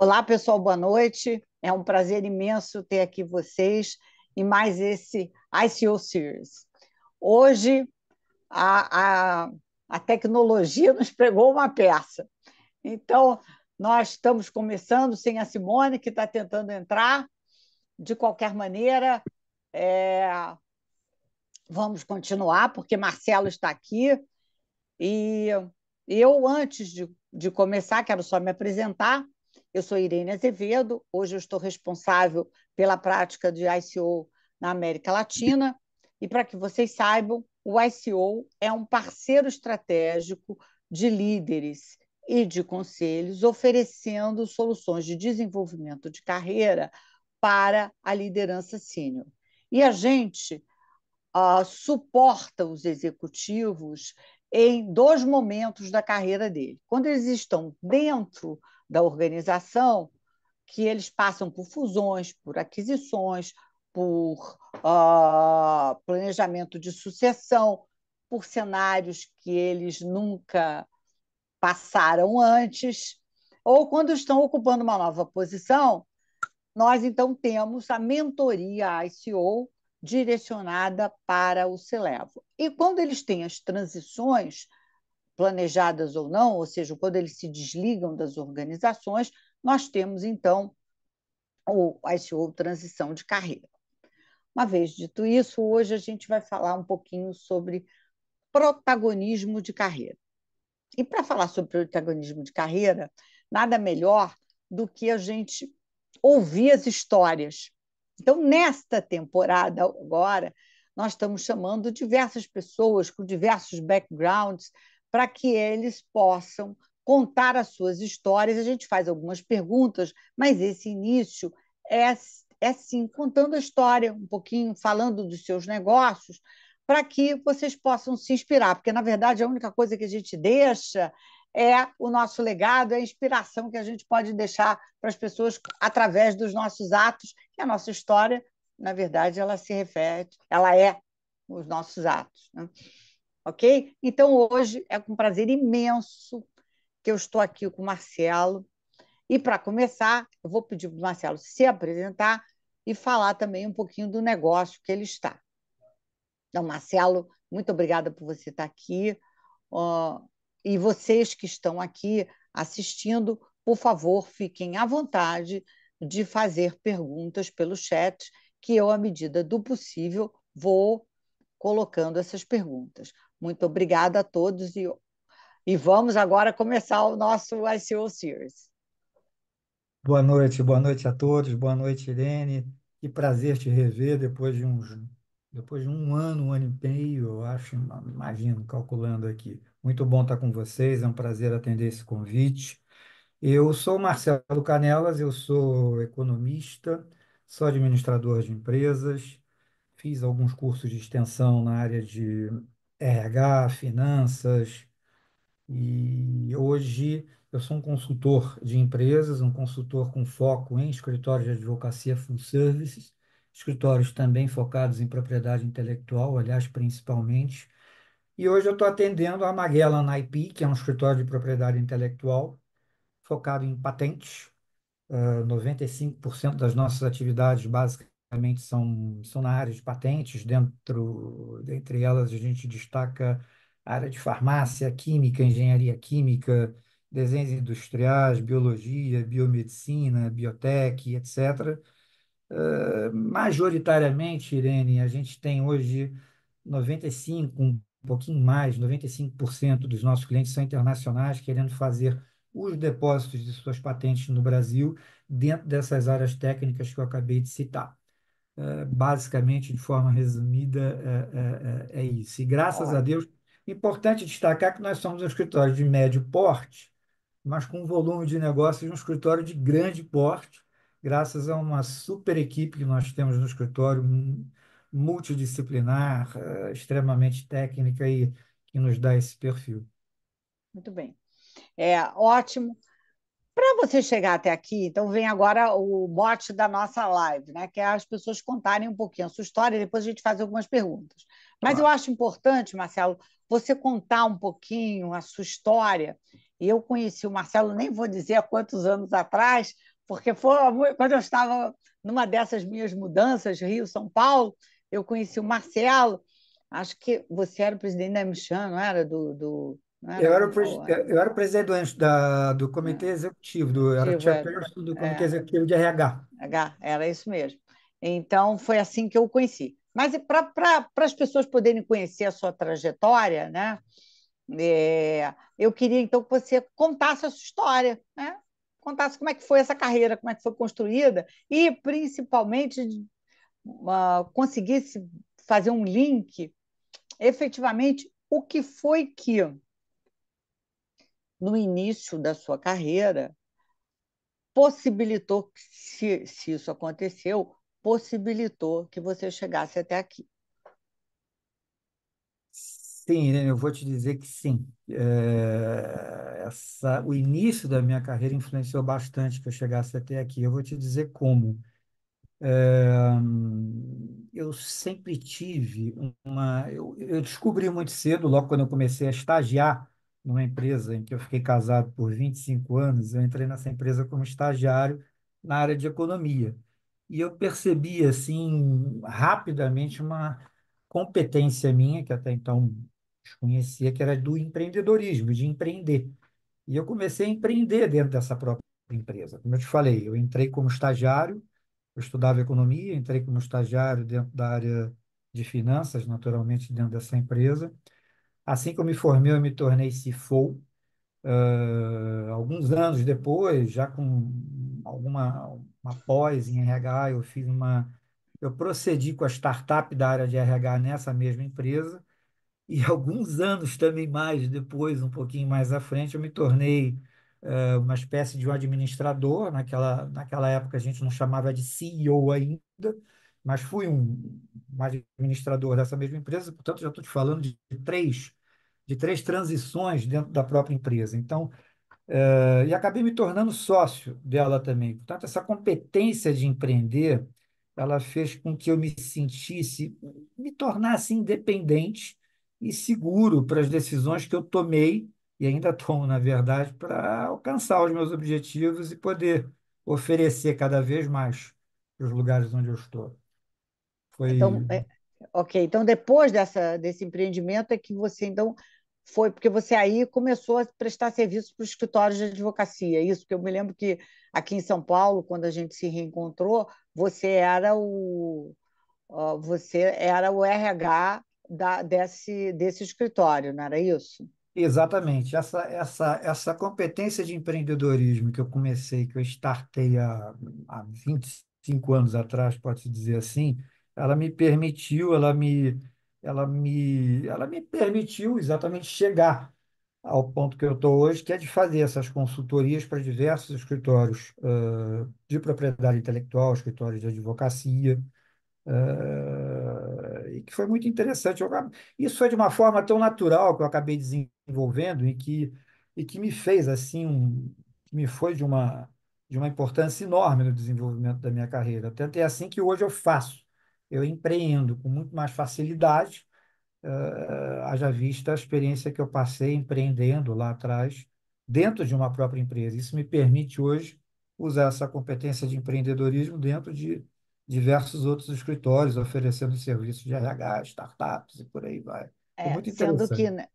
Olá, pessoal, boa noite. É um prazer imenso ter aqui vocês e mais esse ICO Series. Hoje, a, a, a tecnologia nos pregou uma peça. Então, nós estamos começando sem a Simone, que está tentando entrar. De qualquer maneira, é, vamos continuar, porque Marcelo está aqui. E eu, antes de começar, quero só me apresentar. Eu sou Irene Azevedo, hoje eu estou responsável pela prática de ICO na América Latina. E para que vocês saibam, o ICO é um parceiro estratégico de líderes e de conselhos, oferecendo soluções de desenvolvimento de carreira para a liderança sênior. E a gente suporta os executivos em dois momentos da carreira dele. Quando eles estão dentro da organização, que eles passam por fusões, por aquisições, por planejamento de sucessão, por cenários que eles nunca passaram antes, ou quando estão ocupando uma nova posição, nós então temos a mentoria ICO direcionada para o Celevo. E quando eles têm as transições, planejadas ou não, ou seja, quando eles se desligam das organizações, nós temos então o ICO transição de carreira. Uma vez dito isso, hoje a gente vai falar um pouquinho sobre protagonismo de carreira. E para falar sobre protagonismo de carreira, nada melhor do que a gente ouvir as histórias. Então, nesta temporada agora, nós estamos chamando diversas pessoas com diversos backgrounds para que eles possam contar as suas histórias. A gente faz algumas perguntas, mas esse início é sim contando a história, um pouquinho falando dos seus negócios, para que vocês possam se inspirar, porque, na verdade, a única coisa que a gente deixa é o nosso legado, é a inspiração que a gente pode deixar para as pessoas através dos nossos atos, que a nossa história, na verdade, ela se refere, ela é os nossos atos. Né? Ok? Então, hoje é com prazer imenso que eu estou aqui com o Marcelo. E, para começar, eu vou pedir para o Marcelo se apresentar e falar também um pouquinho do negócio que ele está. Então, Marcelo, muito obrigada por você estar aqui. E vocês que estão aqui assistindo, por favor, fiquem à vontade de fazer perguntas pelo chat, que eu, à medida do possível, vou colocando essas perguntas. Muito obrigada a todos e vamos agora começar o nosso ICO Series. Boa noite a todos, boa noite, Irene. Que prazer te rever depois de um ano e meio, eu acho, imagino, calculando aqui. Muito bom estar com vocês, é um prazer atender esse convite. Eu sou Marcelo Canelas, eu sou economista, sou administrador de empresas, fiz alguns cursos de extensão na área de RH, finanças, e hoje eu sou um consultor de empresas, um consultor com foco em escritórios de advocacia full services, escritórios também focados em propriedade intelectual, aliás, principalmente. E hoje eu estou atendendo a Magellan IP, que é um escritório de propriedade intelectual focado em patentes. 95% das nossas atividades basicamente são na área de patentes. Dentre elas, a gente destaca a área de farmácia, química, engenharia química, desenhos industriais, biologia, biomedicina, biotech, etc. Majoritariamente, Irene, a gente tem hoje 95, um pouquinho mais, 95% dos nossos clientes são internacionais, querendo fazer os depósitos de suas patentes no Brasil, dentro dessas áreas técnicas que eu acabei de citar. Basicamente, de forma resumida, é isso. E graças a Ótimo. Deus, importante destacar que nós somos um escritório de médio porte, mas com um volume de negócios de um escritório de grande porte, graças a uma super equipe que nós temos no escritório, multidisciplinar, extremamente técnica e que nos dá esse perfil. Muito bem. Ótimo. Para você chegar até aqui, então vem agora o mote da nossa live, né? Que é as pessoas contarem um pouquinho a sua história e depois a gente faz algumas perguntas. Mas eu Claro. acho importante, Marcelo, você contar um pouquinho a sua história. E eu conheci o Marcelo, nem vou dizer há quantos anos atrás, porque foi quando eu estava numa dessas minhas mudanças, Rio-São Paulo, eu conheci o Marcelo, acho que você era o presidente da MChan, não era? Não Eu era? era eu era o presidente do comitê executivo, era Ativo, chairperson do comitê é, executivo de RH. era isso mesmo. Então, foi assim que eu o conheci. Mas para as pessoas poderem conhecer a sua trajetória, né? Eu queria então que você contasse a sua história, né? Contasse como é que foi essa carreira, como é que foi construída e, principalmente, conseguisse fazer um link, efetivamente, o que foi que, no início da sua carreira, possibilitou, se isso aconteceu, possibilitou que você chegasse até aqui. Sim, Irene, eu vou te dizer que sim. O início da minha carreira influenciou bastante que eu chegasse até aqui. Eu vou te dizer como. Eu sempre tive Eu descobri muito cedo, logo quando eu comecei a estagiar numa empresa em que eu fiquei casado por 25 anos, eu entrei nessa empresa como estagiário na área de economia. E eu percebi, assim, rapidamente uma competência minha, que até então desconhecia, que era do empreendedorismo, de empreender. E eu comecei a empreender dentro dessa própria empresa. Como eu te falei, eu entrei como estagiário, eu estudava economia, entrei como estagiário dentro da área de finanças, naturalmente, dentro dessa empresa. Assim que eu me formei, eu me tornei CFO. Alguns anos depois, já com uma pós em RH, eu procedi com a startup da área de RH nessa mesma empresa. E alguns anos também mais depois, um pouquinho mais à frente, eu me tornei uma espécie de um administrador. Naquela época a gente não chamava de CEO ainda, mas fui um administrador dessa mesma empresa. Portanto, já estou te falando de três transições dentro da própria empresa. Então, e acabei me tornando sócio dela também. Portanto, essa competência de empreender, ela fez com que eu me tornasse independente e seguro para as decisões que eu tomei, e ainda tomo, na verdade, para alcançar os meus objetivos e poder oferecer cada vez mais para os lugares onde eu estou. Então, Foi ok. Então, depois desse empreendimento é que você então foi, porque você aí começou a prestar serviço para os escritórios de advocacia. É isso, que eu me lembro que aqui em São Paulo, quando a gente se reencontrou, você era o RH desse escritório, não era isso? exatamente essa competência de empreendedorismo que eu comecei, que eu startei há 25 anos atrás, pode-se dizer assim, ela me permitiu, ela me permitiu exatamente chegar ao ponto que eu estou hoje, que é de fazer essas consultorias para diversos escritórios, de propriedade intelectual, escritórios de advocacia, e que foi muito interessante. Isso foi de uma forma tão natural que eu acabei desenvolvendo e que me fez assim que me foi de uma importância enorme no desenvolvimento da minha carreira. Tanto é assim que hoje eu faço. Eu empreendo com muito mais facilidade, haja vista a experiência que eu passei empreendendo lá atrás, dentro de uma própria empresa. Isso me permite hoje usar essa competência de empreendedorismo dentro de diversos outros escritórios, oferecendo serviços de RH, startups e por aí vai. Foi É, muito interessante.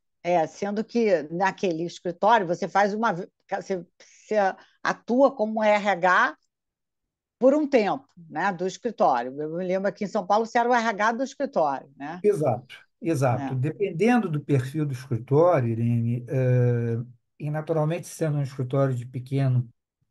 sendo que naquele escritório você atua como RH por um tempo, né, do escritório. Eu me lembro aqui em São Paulo você era o RH do escritório, né? Exato, exato. É. Dependendo do perfil do escritório, Irene, e naturalmente sendo um escritório de pequeno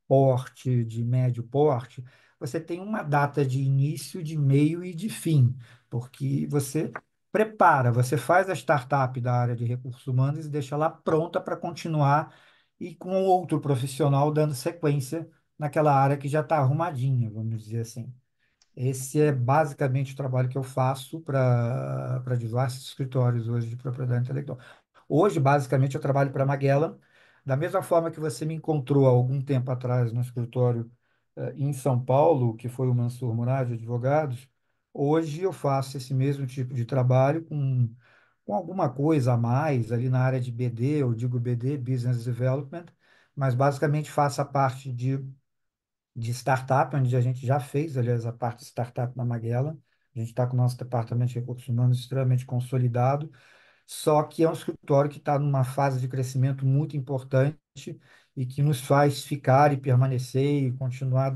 porte, de médio porte, você tem uma data de início, de meio e de fim, porque você prepara, você faz a startup da área de recursos humanos e deixa lá pronta para continuar e com outro profissional dando sequência naquela área que já está arrumadinha, vamos dizer assim. Esse é basicamente o trabalho que eu faço para diversos escritórios hoje de propriedade intelectual. Hoje, basicamente, eu trabalho para a Magellan, da mesma forma que você me encontrou há algum tempo atrás no escritório em São Paulo, que foi o Mansur Murad Advogados. Hoje eu faço esse mesmo tipo de trabalho com alguma coisa a mais ali na área de BD, eu digo BD, Business Development, mas basicamente faço a parte de de startup, onde a gente já fez, aliás, a parte de startup na Magellan. A gente está com o nosso departamento de recursos humanos extremamente consolidado, só que é um escritório que está numa fase de crescimento muito importante e que nos faz ficar e permanecer e continuar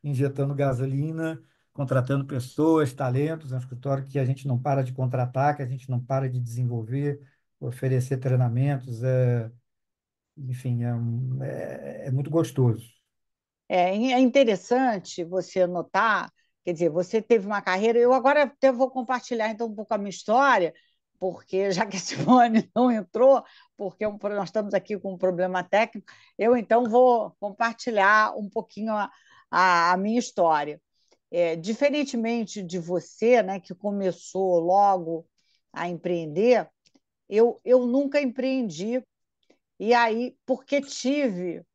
injetando gasolina, contratando pessoas, talentos. É um escritório que a gente não para de contratar, que a gente não para de desenvolver, oferecer treinamentos, enfim, é muito gostoso. É interessante você notar, quer dizer, você teve uma carreira. Eu agora até vou compartilhar então um pouco a minha história, porque já que a Simone não entrou, porque nós estamos aqui com um problema técnico, eu então vou compartilhar um pouquinho a minha história. Diferentemente de você, né, que começou logo a empreender, eu nunca empreendi, e aí, porque tive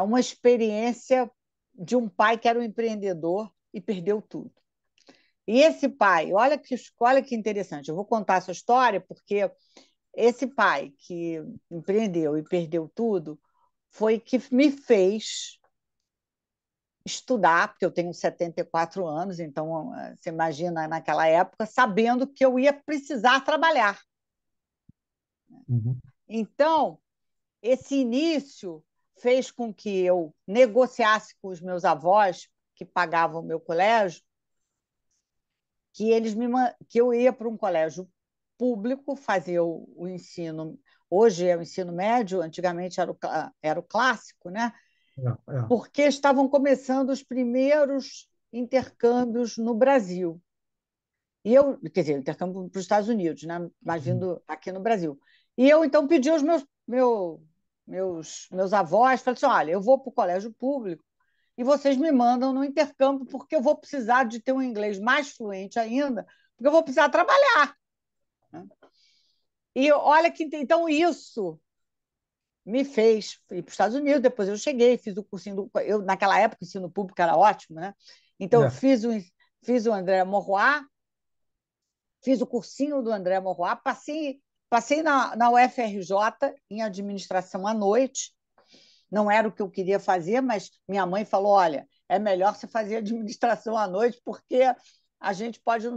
uma experiência de um pai que era um empreendedor e perdeu tudo. E esse pai, olha que interessante, eu vou contar essa história porque esse pai que empreendeu e perdeu tudo foi que me fez estudar, porque eu tenho 74 anos, então você imagina naquela época, sabendo que eu ia precisar trabalhar. Uhum. Então, esse início fez com que eu negociasse com os meus avós, que pagavam o meu colégio, que eu ia para um colégio público fazer o ensino. Hoje é o ensino médio, antigamente era o clássico, né? É, é. Porque estavam começando os primeiros intercâmbios no Brasil. E eu, quer dizer, intercâmbio para os Estados Unidos, né? Mas Uhum. vindo aqui no Brasil. E eu então pedi aos meus avós, falei assim: olha, eu vou para o colégio público e vocês me mandam no intercâmbio, porque eu vou precisar de ter um inglês mais fluente ainda, porque eu vou precisar trabalhar. Né? E olha que então isso me fez ir para os Estados Unidos. Depois eu cheguei, fiz o cursinho eu naquela época o ensino público era ótimo, né? Então eu É. fiz o André Morroá, fiz o cursinho do André Morroá, passei na UFRJ em administração à noite. Não era o que eu queria fazer, mas minha mãe falou: olha, é melhor você fazer administração à noite, porque a gente pode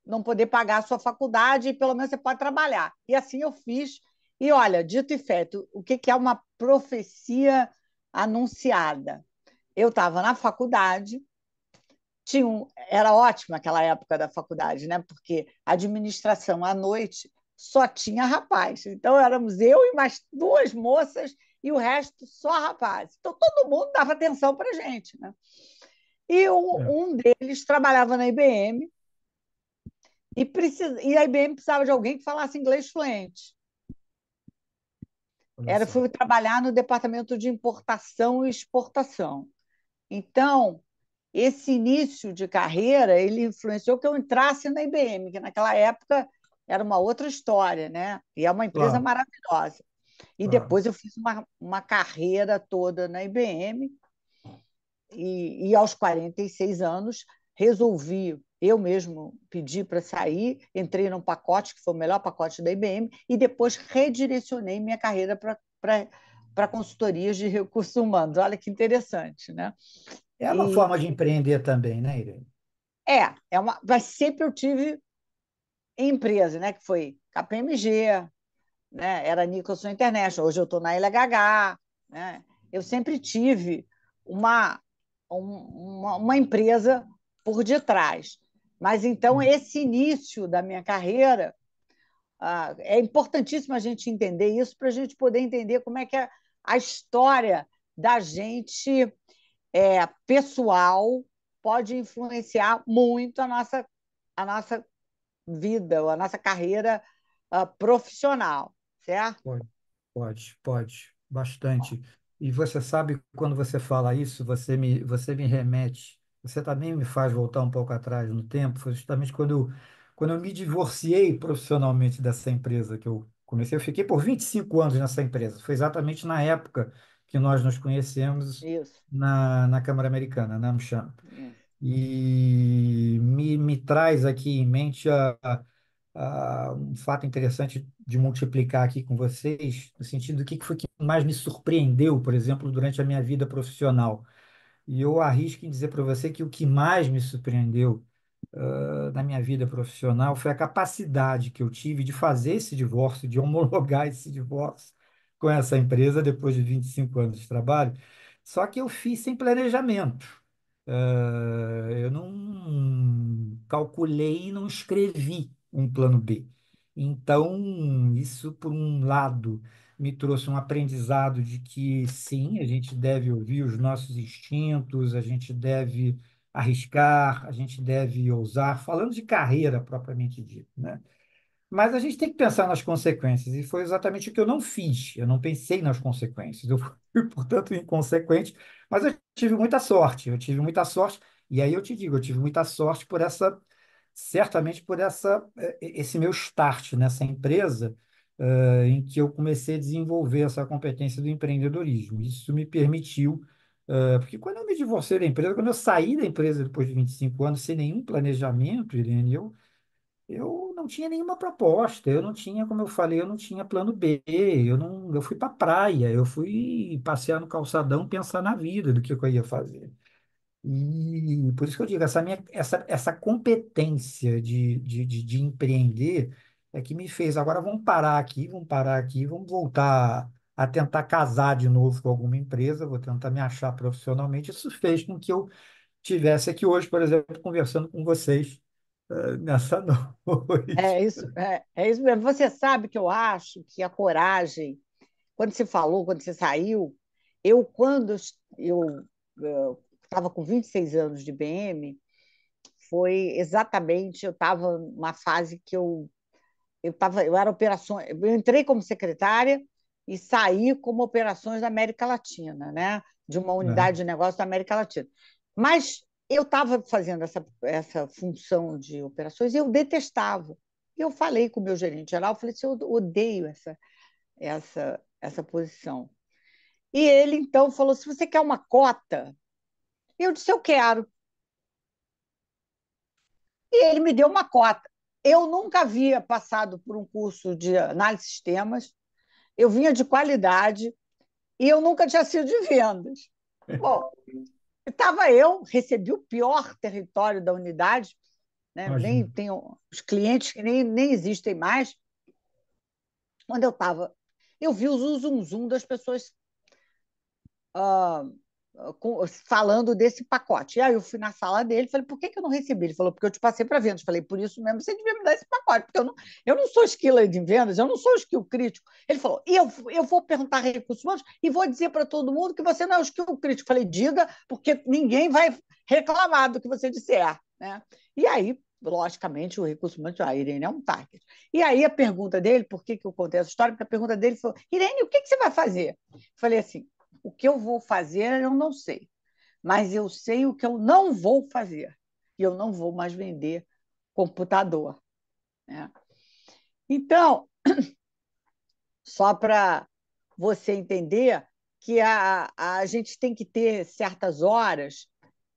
não poder pagar a sua faculdade e pelo menos você pode trabalhar. E assim eu fiz. E olha, dito e feito, o que é uma profecia anunciada? Eu estava na faculdade, era ótima aquela época da faculdade, né? Porque a administração à noite só tinha rapaz. Então éramos eu e mais duas moças e o resto só rapazes. Então todo mundo dava atenção para a gente, né? E É. um deles trabalhava na IBM e a IBM precisava de alguém que falasse inglês fluente. Olha só. Fui trabalhar no departamento de importação e exportação. Então, esse início de carreira, ele influenciou que eu entrasse na IBM, que naquela época era uma outra história, né? E é uma empresa Claro, maravilhosa. E claro. depois eu fiz uma carreira toda na IBM e aos 46 anos resolvi, eu mesmo pedi para sair, entrei num pacote que foi o melhor pacote da IBM e depois redirecionei minha carreira para consultorias de recursos humanos. Olha que interessante, né? É uma E forma de empreender também, né, Irene? mas sempre eu tive empresa, né? Que foi KPMG, né? Era Nicholson International, hoje eu estou na LHH, né? Eu sempre tive uma, uma empresa por detrás. Mas então, esse início da minha carreira, é importantíssimo a gente entender isso para a gente poder entender como é que é a história da gente pessoal pode influenciar muito a nossa vida, a nossa carreira profissional, certo? Pode, pode, bastante. E você sabe, quando você fala isso, você me remete, você também me faz voltar um pouco atrás no tempo, foi justamente quando eu me divorciei profissionalmente dessa empresa que eu comecei. Eu fiquei por 25 anos nessa empresa. Foi exatamente na época que nós nos conhecemos Isso, na Câmara Americana, na AmCham. isso. E me traz aqui em mente um fato interessante de multiplicar aqui com vocês, no sentido do que foi que mais me surpreendeu, por exemplo, durante a minha vida profissional. E eu arrisco em dizer para você que o que mais me surpreendeu na minha vida profissional foi a capacidade que eu tive de fazer esse divórcio, de homologar esse divórcio com essa empresa depois de 25 anos de trabalho. Só que eu fiz sem planejamento. Eu não calculei e não escrevi um plano B. Então, isso, por um lado, me trouxe um aprendizado de que, sim, a gente deve ouvir os nossos instintos, a gente deve arriscar, a gente deve ousar, falando de carreira propriamente dita, né? Mas a gente tem que pensar nas consequências, e foi exatamente o que eu não fiz. Eu não pensei nas consequências. Eu fui, portanto, inconsequente, mas eu tive muita sorte. Eu tive muita sorte, e aí eu te digo, eu tive muita sorte por certamente por esse meu start nessa empresa, em que eu comecei a desenvolver essa competência do empreendedorismo. Isso me permitiu, porque quando eu me divorciei da empresa, quando eu saí da empresa depois de 25 anos, sem nenhum planejamento, Irene, eu não tinha nenhuma proposta, eu não tinha, como eu falei, eu não tinha plano B, eu fui para a praia, eu fui passear no calçadão, pensar na vida, do que eu ia fazer. E por isso que eu digo, essa competência de empreender é que me fez. Agora vamos parar aqui, vamos voltar a tentar casar de novo com alguma empresa, vou tentar me achar profissionalmente. Isso fez com que eu tivesse aqui hoje, por exemplo, conversando com vocês, nessa noite. É isso mesmo. Você sabe que eu acho que a coragem, quando você falou, quando você saiu, quando eu estava com 26 anos de BM, foi exatamente, eu estava numa fase que eu era operações, eu entrei como secretária e saí como operações da América Latina, né? De uma Né? unidade de negócio da América Latina. Mas eu estava fazendo essa função de operações e eu detestava. E eu falei com o meu gerente geral, eu falei assim, eu odeio essa posição. E ele então falou: se você quer uma cota, eu disse: eu quero. E ele me deu uma cota. Eu nunca havia passado por um curso de análise de sistemas, eu vinha de qualidade e eu nunca tinha sido de vendas. Bom, estava eu, recebi o pior território da unidade, né? Nem Imagino. tenho os clientes que nem existem mais. Quando eu estava, eu vi o zum, zum das pessoas ah, falando desse pacote. E aí eu fui na sala dele e falei, por que eu não recebi? Ele falou, porque eu te passei para vendas. Falei, por isso mesmo você devia me dar esse pacote, porque eu não sou esquila de vendas, eu não sou skill crítico. Ele falou, e eu vou perguntar a recursos humanos e vou dizer para todo mundo que você não é o skill crítico. Falei, diga, porque ninguém vai reclamar do que você disser. Né? E aí, logicamente, o recurso humano disse, Irene é um target. E aí a pergunta dele, por que eu contei essa história? Porque a pergunta dele foi, Irene, o que você vai fazer? Falei assim, o que eu vou fazer, eu não sei. Mas eu sei o que eu não vou fazer. E eu não vou mais vender computador. Né? Então, só para você entender que a gente tem que ter certas horas,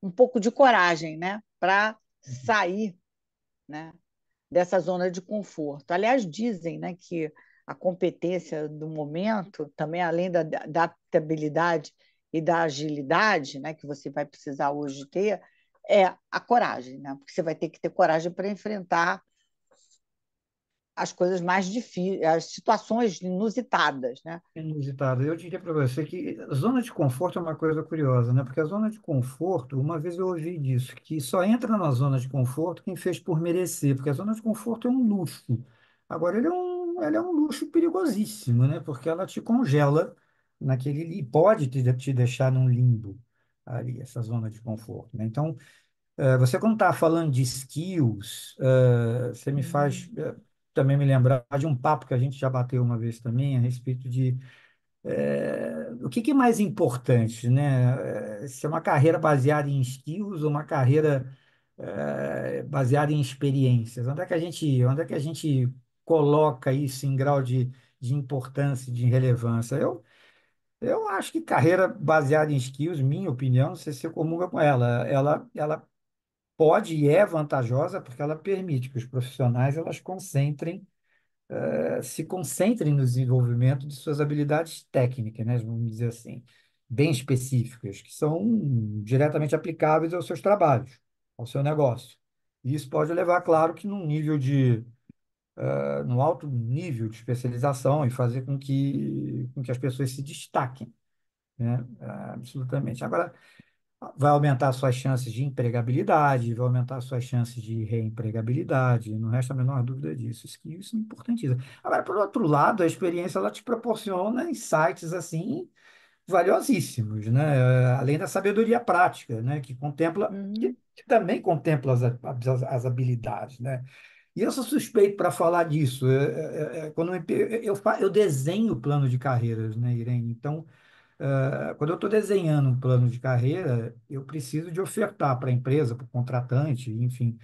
um pouco de coragem, né? Para sair, né? Dessa zona de conforto. Aliás, dizem, né, que a competência do momento, também além da adaptabilidade e da agilidade, né, que você vai precisar hoje ter, é a coragem, né? Porque você vai ter que ter coragem para enfrentar as coisas mais difíceis, as situações inusitadas, né? Inusitado. Eu diria para você que zona de conforto é uma coisa curiosa, né? Porque a zona de conforto, uma vez eu ouvi disso, que só entra na zona de conforto quem fez por merecer, porque a zona de conforto é um luxo. Agora, ela é um luxo perigosíssimo, né? Porque ela te congela e pode te deixar num limbo ali, essa zona de conforto, né? Então, você quando está falando de skills, você me faz também me lembrar de um papo que a gente já bateu uma vez também a respeito de o que é mais importante, né? Se é uma carreira baseada em skills ou uma carreira baseada em experiências? Onde é que a gente coloca isso em grau de importância, de relevância? Eu acho que carreira baseada em skills, minha opinião, não sei se você comunga com ela pode e é vantajosa porque ela permite que os profissionais elas se concentrem no desenvolvimento de suas habilidades técnicas, né? Vamos dizer assim. bem específicas, que são diretamente aplicáveis aos seus trabalhos, ao seu negócio. E isso pode levar, claro, que num alto nível de especialização e fazer com que as pessoas se destaquem, né? Absolutamente. Agora, vai aumentar suas chances de empregabilidade, vai aumentar suas chances de reempregabilidade, não resta a menor dúvida disso. Isso é importantíssimo. Agora, por outro lado, a experiência ela te proporciona insights assim valiosíssimos, né? Além da sabedoria prática, né? Uhum, Que também contempla as habilidades, né? E eu sou suspeito para falar disso. Quando eu desenho plano de carreiras, né, Irene? Então, quando eu estou desenhando um plano de carreira, eu preciso de ofertar para a empresa, para o contratante, enfim,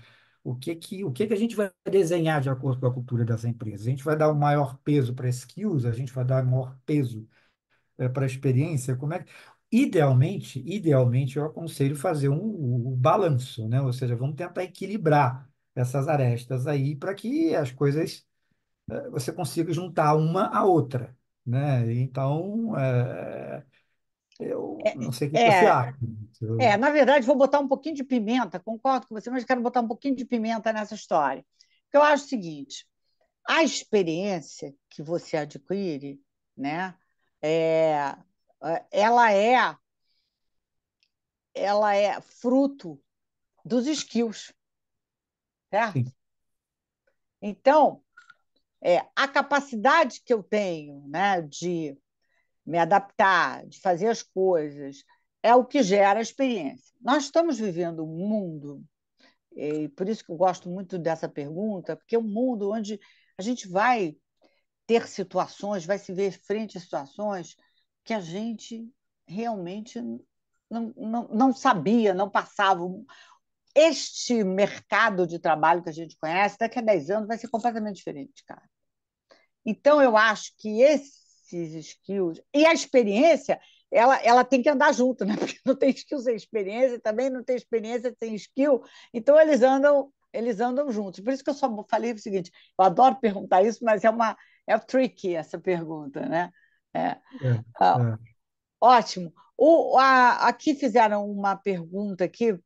o que que a gente vai desenhar de acordo com a cultura dessa empresa? A gente vai dar o maior peso para skills, a gente vai dar o maior peso para a experiência? Como é que... idealmente, eu aconselho fazer um balanço, né? Ou seja, vamos tentar equilibrar essas arestas aí para que as coisas você consiga juntar uma à outra, né? Então, eu não sei o que você É, acha. na verdade, vou botar um pouquinho de pimenta, concordo com você, mas quero botar um pouquinho de pimenta nessa história. Porque eu acho o seguinte: a experiência que você adquire, né, é, ela é, ela é fruto dos skills, certo? Sim, Então, a capacidade que eu tenho, né, de me adaptar, de fazer as coisas, é o que gera a experiência. Nós estamos vivendo um mundo, e por isso que eu gosto muito dessa pergunta, porque é um mundo onde a gente vai ter situações, vai se ver frente a situações que a gente realmente não sabia, não passava. Este mercado de trabalho que a gente conhece, daqui a 10 anos vai ser completamente diferente, cara. Então, eu acho que esses skills e a experiência, ela tem que andar junto, né? Porque não tem skill sem experiência, também não tem experiência sem skill, então eles andam juntos. Por isso que eu só falei o seguinte: eu adoro perguntar isso, mas é tricky essa pergunta, né? É. é, Ah, é. ótimo. Aqui fizeram uma pergunta aqui,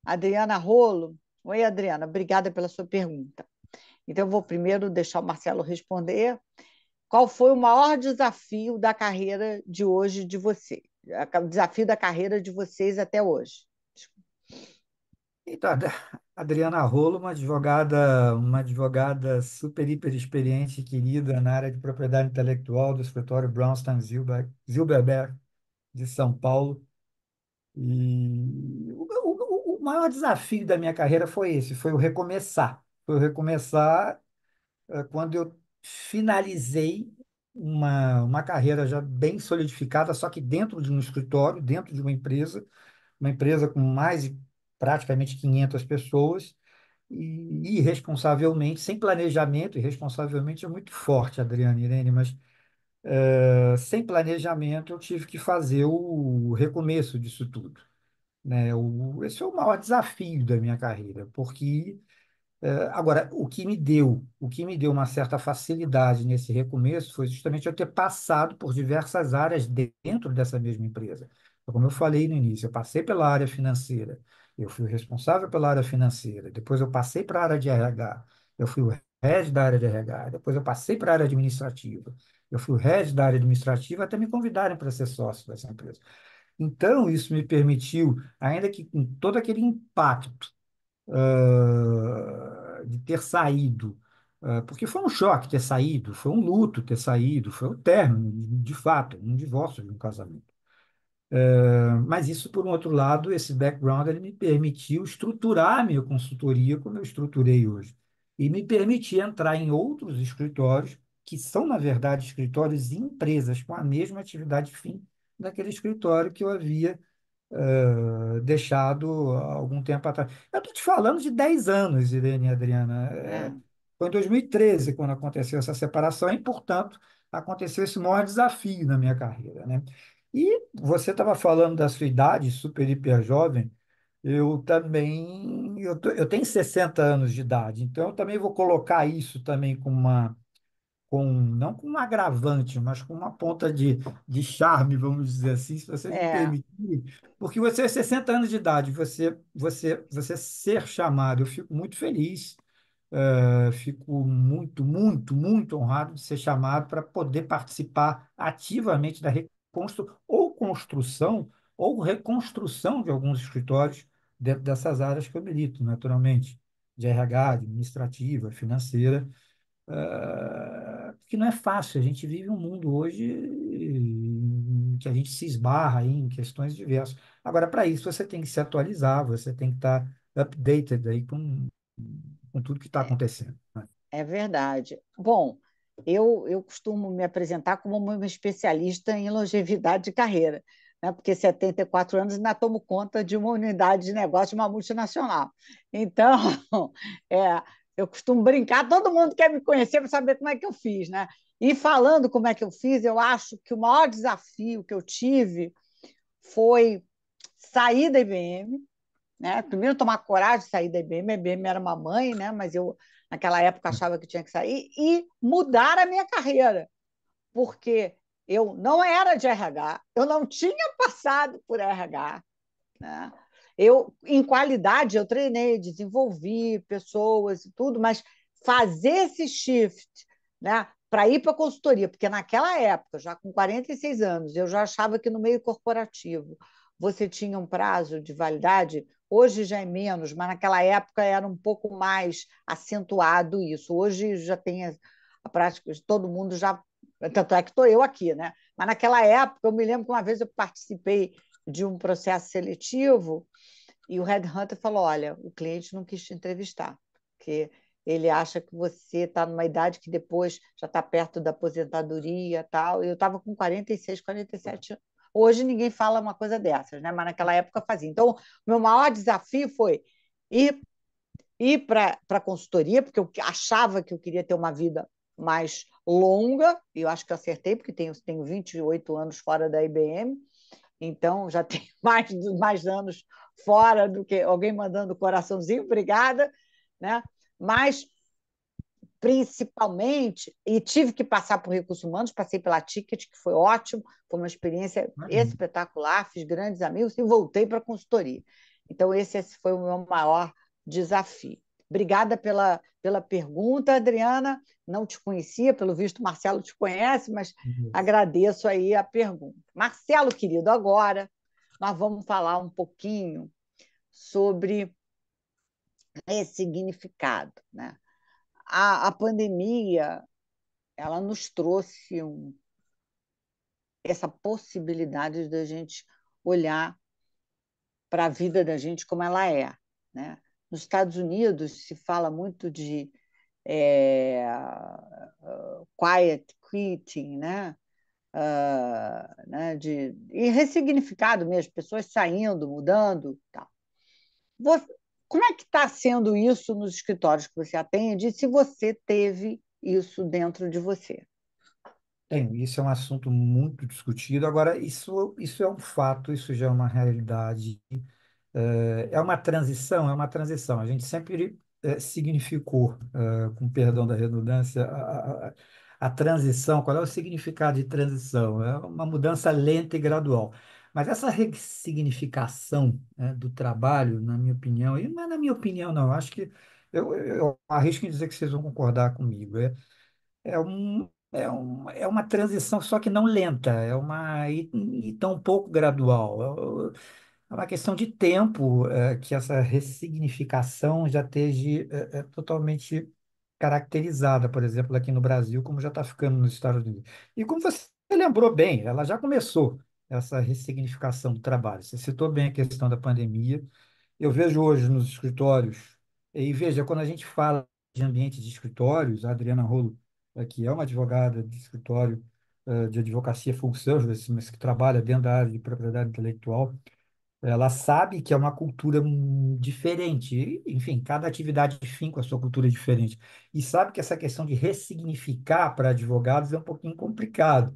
Adriana Rolo. Oi, Adriana, obrigada pela sua pergunta. Então, eu vou primeiro deixar o Marcelo responder. Qual foi o maior desafio da carreira de hoje de você? O desafio da carreira de vocês até hoje? Então, a Adriana Rolo, uma advogada super, hiper experiente e querida na área de propriedade intelectual do escritório Brownstein Zilberberg, de São Paulo. E o maior desafio da minha carreira foi esse, foi o recomeçar. Foi o recomeçar quando eu finalizei uma carreira já bem solidificada, só que dentro de um escritório, dentro de uma empresa com mais de praticamente 500 pessoas, e irresponsavelmente, sem planejamento, irresponsavelmente é muito forte, Adriana Irene, mas sem planejamento eu tive que fazer o recomeço disso tudo, né? Esse é o maior desafio da minha carreira, porque agora o que me deu uma certa facilidade nesse recomeço foi justamente eu ter passado por diversas áreas dentro dessa mesma empresa. Então, como eu falei no início, eu passei pela área financeira, eu fui o responsável pela área financeira, depois eu passei para a área de RH, eu fui o head da área de RH, depois eu passei para a área administrativa, eu fui o head da área administrativa até me convidarem para ser sócio dessa empresa. Então, isso me permitiu, ainda que com todo aquele impacto de ter saído, porque foi um choque ter saído, foi um luto ter saído, foi um término, de fato, um divórcio de um casamento. Mas isso, por um outro lado, esse background ele me permitiu estruturar a minha consultoria como eu estruturei hoje. E me permitir entrar em outros escritórios, que são, na verdade, escritórios e empresas com a mesma atividade fim daquele escritório que eu havia deixado há algum tempo atrás. Eu estou te falando de 10 anos, Irene e Adriana. É, Foi em 2013 quando aconteceu essa separação e, portanto, aconteceu esse maior desafio na minha carreira, né? E você estava falando da sua idade, super, hiper jovem. Eu também, eu tenho 60 anos de idade, então eu também vou colocar isso também não com um agravante, mas com uma ponta de charme, vamos dizer assim, se você me É, permitir, porque você é 60 anos de idade, você ser chamado, eu fico muito feliz, fico muito honrado de ser chamado para poder participar ativamente da reconstrução ou construção ou reconstrução de alguns escritórios dentro dessas áreas que eu milito, naturalmente, de RH, administrativa, financeira, que não é fácil. A gente vive um mundo hoje em que a gente se esbarra aí em questões diversas. Agora, para isso, você tem que se atualizar, você tem que estar updated aí com tudo que está acontecendo, né? é verdade. Bom, eu costumo me apresentar como uma especialista em longevidade de carreira, né? Porque 74 anos ainda tomo conta de uma unidade de negócio de uma multinacional. Então, é, eu costumo brincar, todo mundo quer me conhecer para saber como é que eu fiz, né? E falando como é que eu fiz, eu acho que o maior desafio que eu tive foi sair da IBM, né? Primeiro tomar coragem de sair da IBM, a IBM era uma mãe, né? Mas eu naquela época achava que tinha que sair e mudar a minha carreira, porque eu não era de RH, eu não tinha passado por RH, né? Eu, em qualidade, eu treinei, desenvolvi pessoas e tudo, mas fazer esse shift, né, para ir para a consultoria, porque naquela época, já com 46 anos, eu já achava que no meio corporativo você tinha um prazo de validade, hoje já é menos, mas naquela época era um pouco mais acentuado isso. Hoje já tem a prática, todo mundo já. Tanto é que estou eu aqui, né? Mas naquela época, eu me lembro que uma vez eu participei de um processo seletivo e o headhunter falou: olha, o cliente não quis te entrevistar, porque ele acha que você está numa idade que depois já está perto da aposentadoria e tal. Eu estava com 46, 47 anos. Hoje ninguém fala uma coisa dessas, né? Mas naquela época fazia. Então, o meu maior desafio foi ir, ir para a consultoria, porque eu achava que eu queria ter uma vida mais longa, e eu acho que eu acertei, porque tenho 28 anos fora da IBM, então já tem mais anos fora do que alguém mandando coraçãozinho, obrigada, né? Mas principalmente, e tive que passar por recursos humanos, passei pela Ticket, que foi ótimo, foi uma experiência Imagina. espetacular, fiz grandes amigos e voltei para a consultoria. Então, esse foi o meu maior desafio. Obrigada pela pergunta, Adriana. Não te conhecia, pelo visto, Marcelo te conhece, mas agradeço aí a pergunta. Marcelo, querido, agora nós vamos falar um pouquinho sobre ressignificado, né? A pandemia ela nos trouxe essa possibilidade de a gente olhar para a vida da gente como ela é, né? Nos Estados Unidos se fala muito de é, quiet quitting, né? Né? E ressignificado mesmo, pessoas saindo, mudando, tal. Você, como é que está sendo isso nos escritórios que você atende? E se você teve isso dentro de você? Tem, isso é um assunto muito discutido. Agora, isso é um fato, isso já é uma realidade. É uma transição, é uma transição. A gente sempre significou, com perdão da redundância, a transição. Qual é o significado de transição? É uma mudança lenta e gradual. Mas essa ressignificação, né, do trabalho, na minha opinião, e não é na minha opinião, não, acho que eu arrisco em dizer que vocês vão concordar comigo. É uma transição, só que não lenta, e tão pouco gradual. É uma questão de tempo, que essa ressignificação já esteja totalmente caracterizada, por exemplo, aqui no Brasil, como já está ficando nos Estados Unidos. E como você lembrou bem, ela já começou, essa ressignificação do trabalho. Você citou bem a questão da pandemia. Eu vejo hoje nos escritórios, e veja, quando a gente fala de ambiente de escritórios, a Adriana Rolo, que é uma advogada de escritório, de advocacia full service, mas que trabalha dentro da área de propriedade intelectual, ela sabe que é uma cultura diferente. Enfim, cada atividade fim com a sua cultura diferente. E sabe que essa questão de ressignificar para advogados é um pouquinho complicado.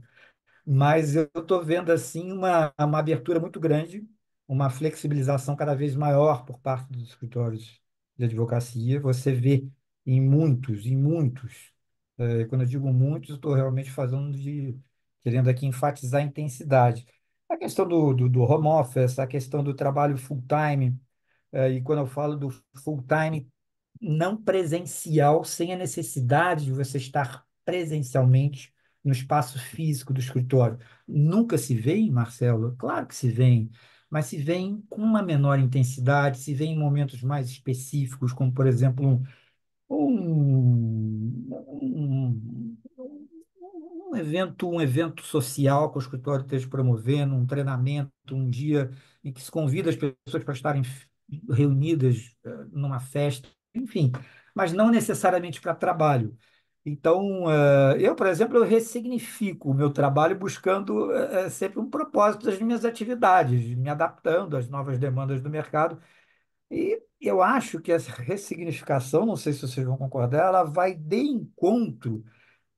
Mas eu estou vendo assim uma abertura muito grande, uma flexibilização cada vez maior por parte dos escritórios de advocacia. Você vê em muitos Quando eu digo muitos, eu estou realmente fazendo querendo aqui enfatizar a intensidade. A questão do home office, a questão do trabalho full-time, e quando eu falo do full-time, não presencial, sem a necessidade de você estar presencialmente no espaço físico do escritório. Nunca se vê, Marcelo? Claro que se vê, mas se vê com uma menor intensidade, se vê em momentos mais específicos, como, por exemplo, um, um evento social que o escritório esteja promovendo, um treinamento, um dia em que se convida as pessoas para estarem reunidas numa festa, enfim, mas não necessariamente para trabalho. Então, eu, por exemplo, eu ressignifico o meu trabalho buscando sempre um propósito das minhas atividades, me adaptando às novas demandas do mercado e eu acho que essa ressignificação, não sei se vocês vão concordar, ela vai de encontro.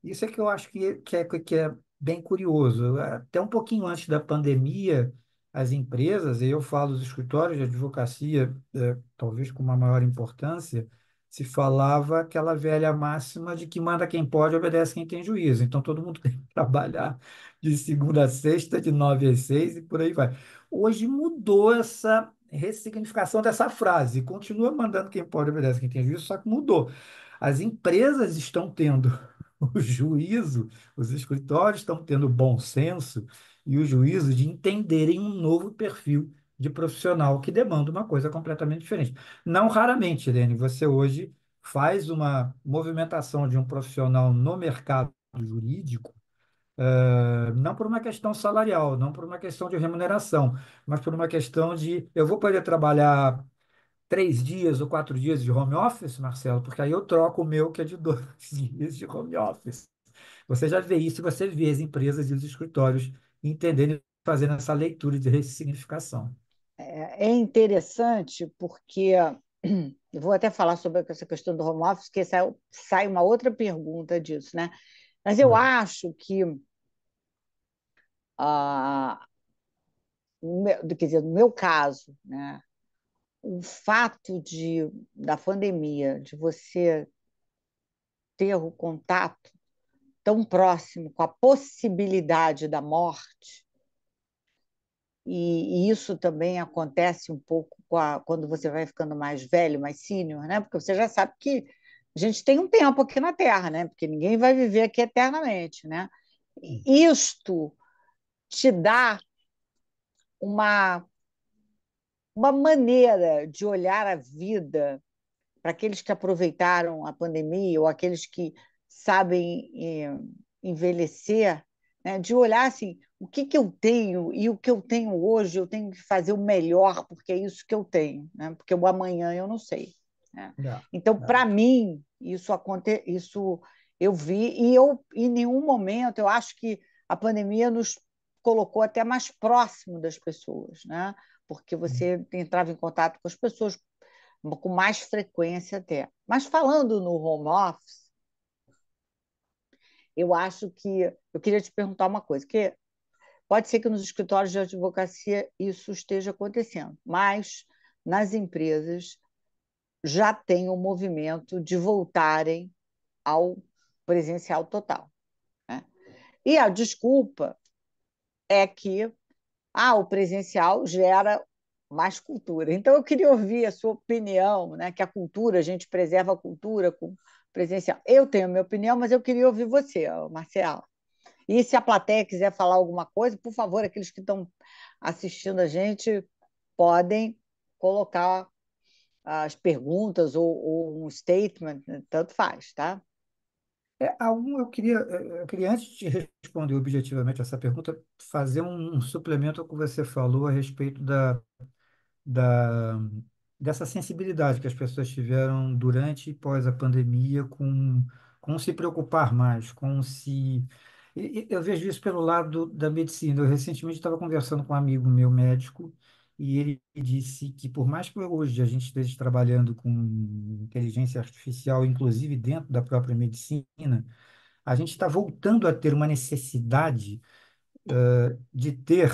Isso é que eu acho que é bem curioso. Até um pouquinho antes da pandemia, as empresas, e eu falo dos escritórios de advocacia, talvez com uma maior importância, se falava aquela velha máxima de que manda quem pode, obedece quem tem juízo. Então, todo mundo tem que trabalhar de segunda a sexta, de 9 às 6 e por aí vai. Hoje mudou essa ressignificação dessa frase. Continua mandando quem pode, obedece quem tem juízo, só que mudou. As empresas estão tendo o juízo, os escritórios estão tendo bom senso e o juízo de entenderem um novo perfil de profissional que demanda uma coisa completamente diferente. Não raramente, Irene, você hoje faz uma movimentação de um profissional no mercado jurídico, não por uma questão salarial, não por uma questão de remuneração, mas por uma questão de eu vou poder trabalhar 3 dias ou 4 dias de home office, Marcelo, porque aí eu troco o meu que é de 2 dias de home office. Você já vê isso, você vê as empresas e os escritórios entendendo, fazendo essa leitura de ressignificação. É interessante porque eu vou até falar sobre essa questão do home office, que sai uma outra pergunta disso, né? Mas eu É. acho que, quer dizer, no meu caso, né, o fato da pandemia, de você ter o contato tão próximo com a possibilidade da morte, e isso também acontece um pouco quando você vai ficando mais velho, mais sênior, né? Porque você já sabe que a gente tem um tempo aqui na Terra, né? Porque ninguém vai viver aqui eternamente, né? E isto te dá uma, uma maneira de olhar a vida para aqueles que aproveitaram a pandemia ou aqueles que sabem envelhecer, né? De olhar assim, o que que eu tenho e o que eu tenho hoje, eu tenho que fazer o melhor, porque é isso que eu tenho, né? Porque o amanhã eu não sei, né? Dá, Então, dá. para mim, isso eu vi e eu em nenhum momento eu acho que a pandemia nos colocou até mais próximo das pessoas, né? Porque você entrava em contato com as pessoas com mais frequência até. Mas falando no home office, eu acho que eu queria te perguntar uma coisa, que pode ser que nos escritórios de advocacia isso esteja acontecendo, mas nas empresas já tem um movimento de voltarem ao presencial total, né? E a desculpa é que o presencial gera mais cultura. Então, eu queria ouvir a sua opinião, né? Que a cultura, a gente preserva a cultura com presencial. Eu tenho a minha opinião, mas eu queria ouvir você, Marcela. E se a plateia quiser falar alguma coisa, por favor, aqueles que estão assistindo a gente podem colocar as perguntas ou um statement, né? Tanto faz, tá? Eu queria, antes de responder objetivamente essa pergunta, fazer um suplemento ao que você falou a respeito da, dessa sensibilidade que as pessoas tiveram durante e pós a pandemia com se preocupar mais, eu vejo isso pelo lado da medicina. Eu recentemente estava conversando com um amigo meu médico e ele disse que por mais que hoje a gente esteja trabalhando com inteligência artificial, inclusive dentro da própria medicina, a gente está voltando a ter uma necessidade de ter.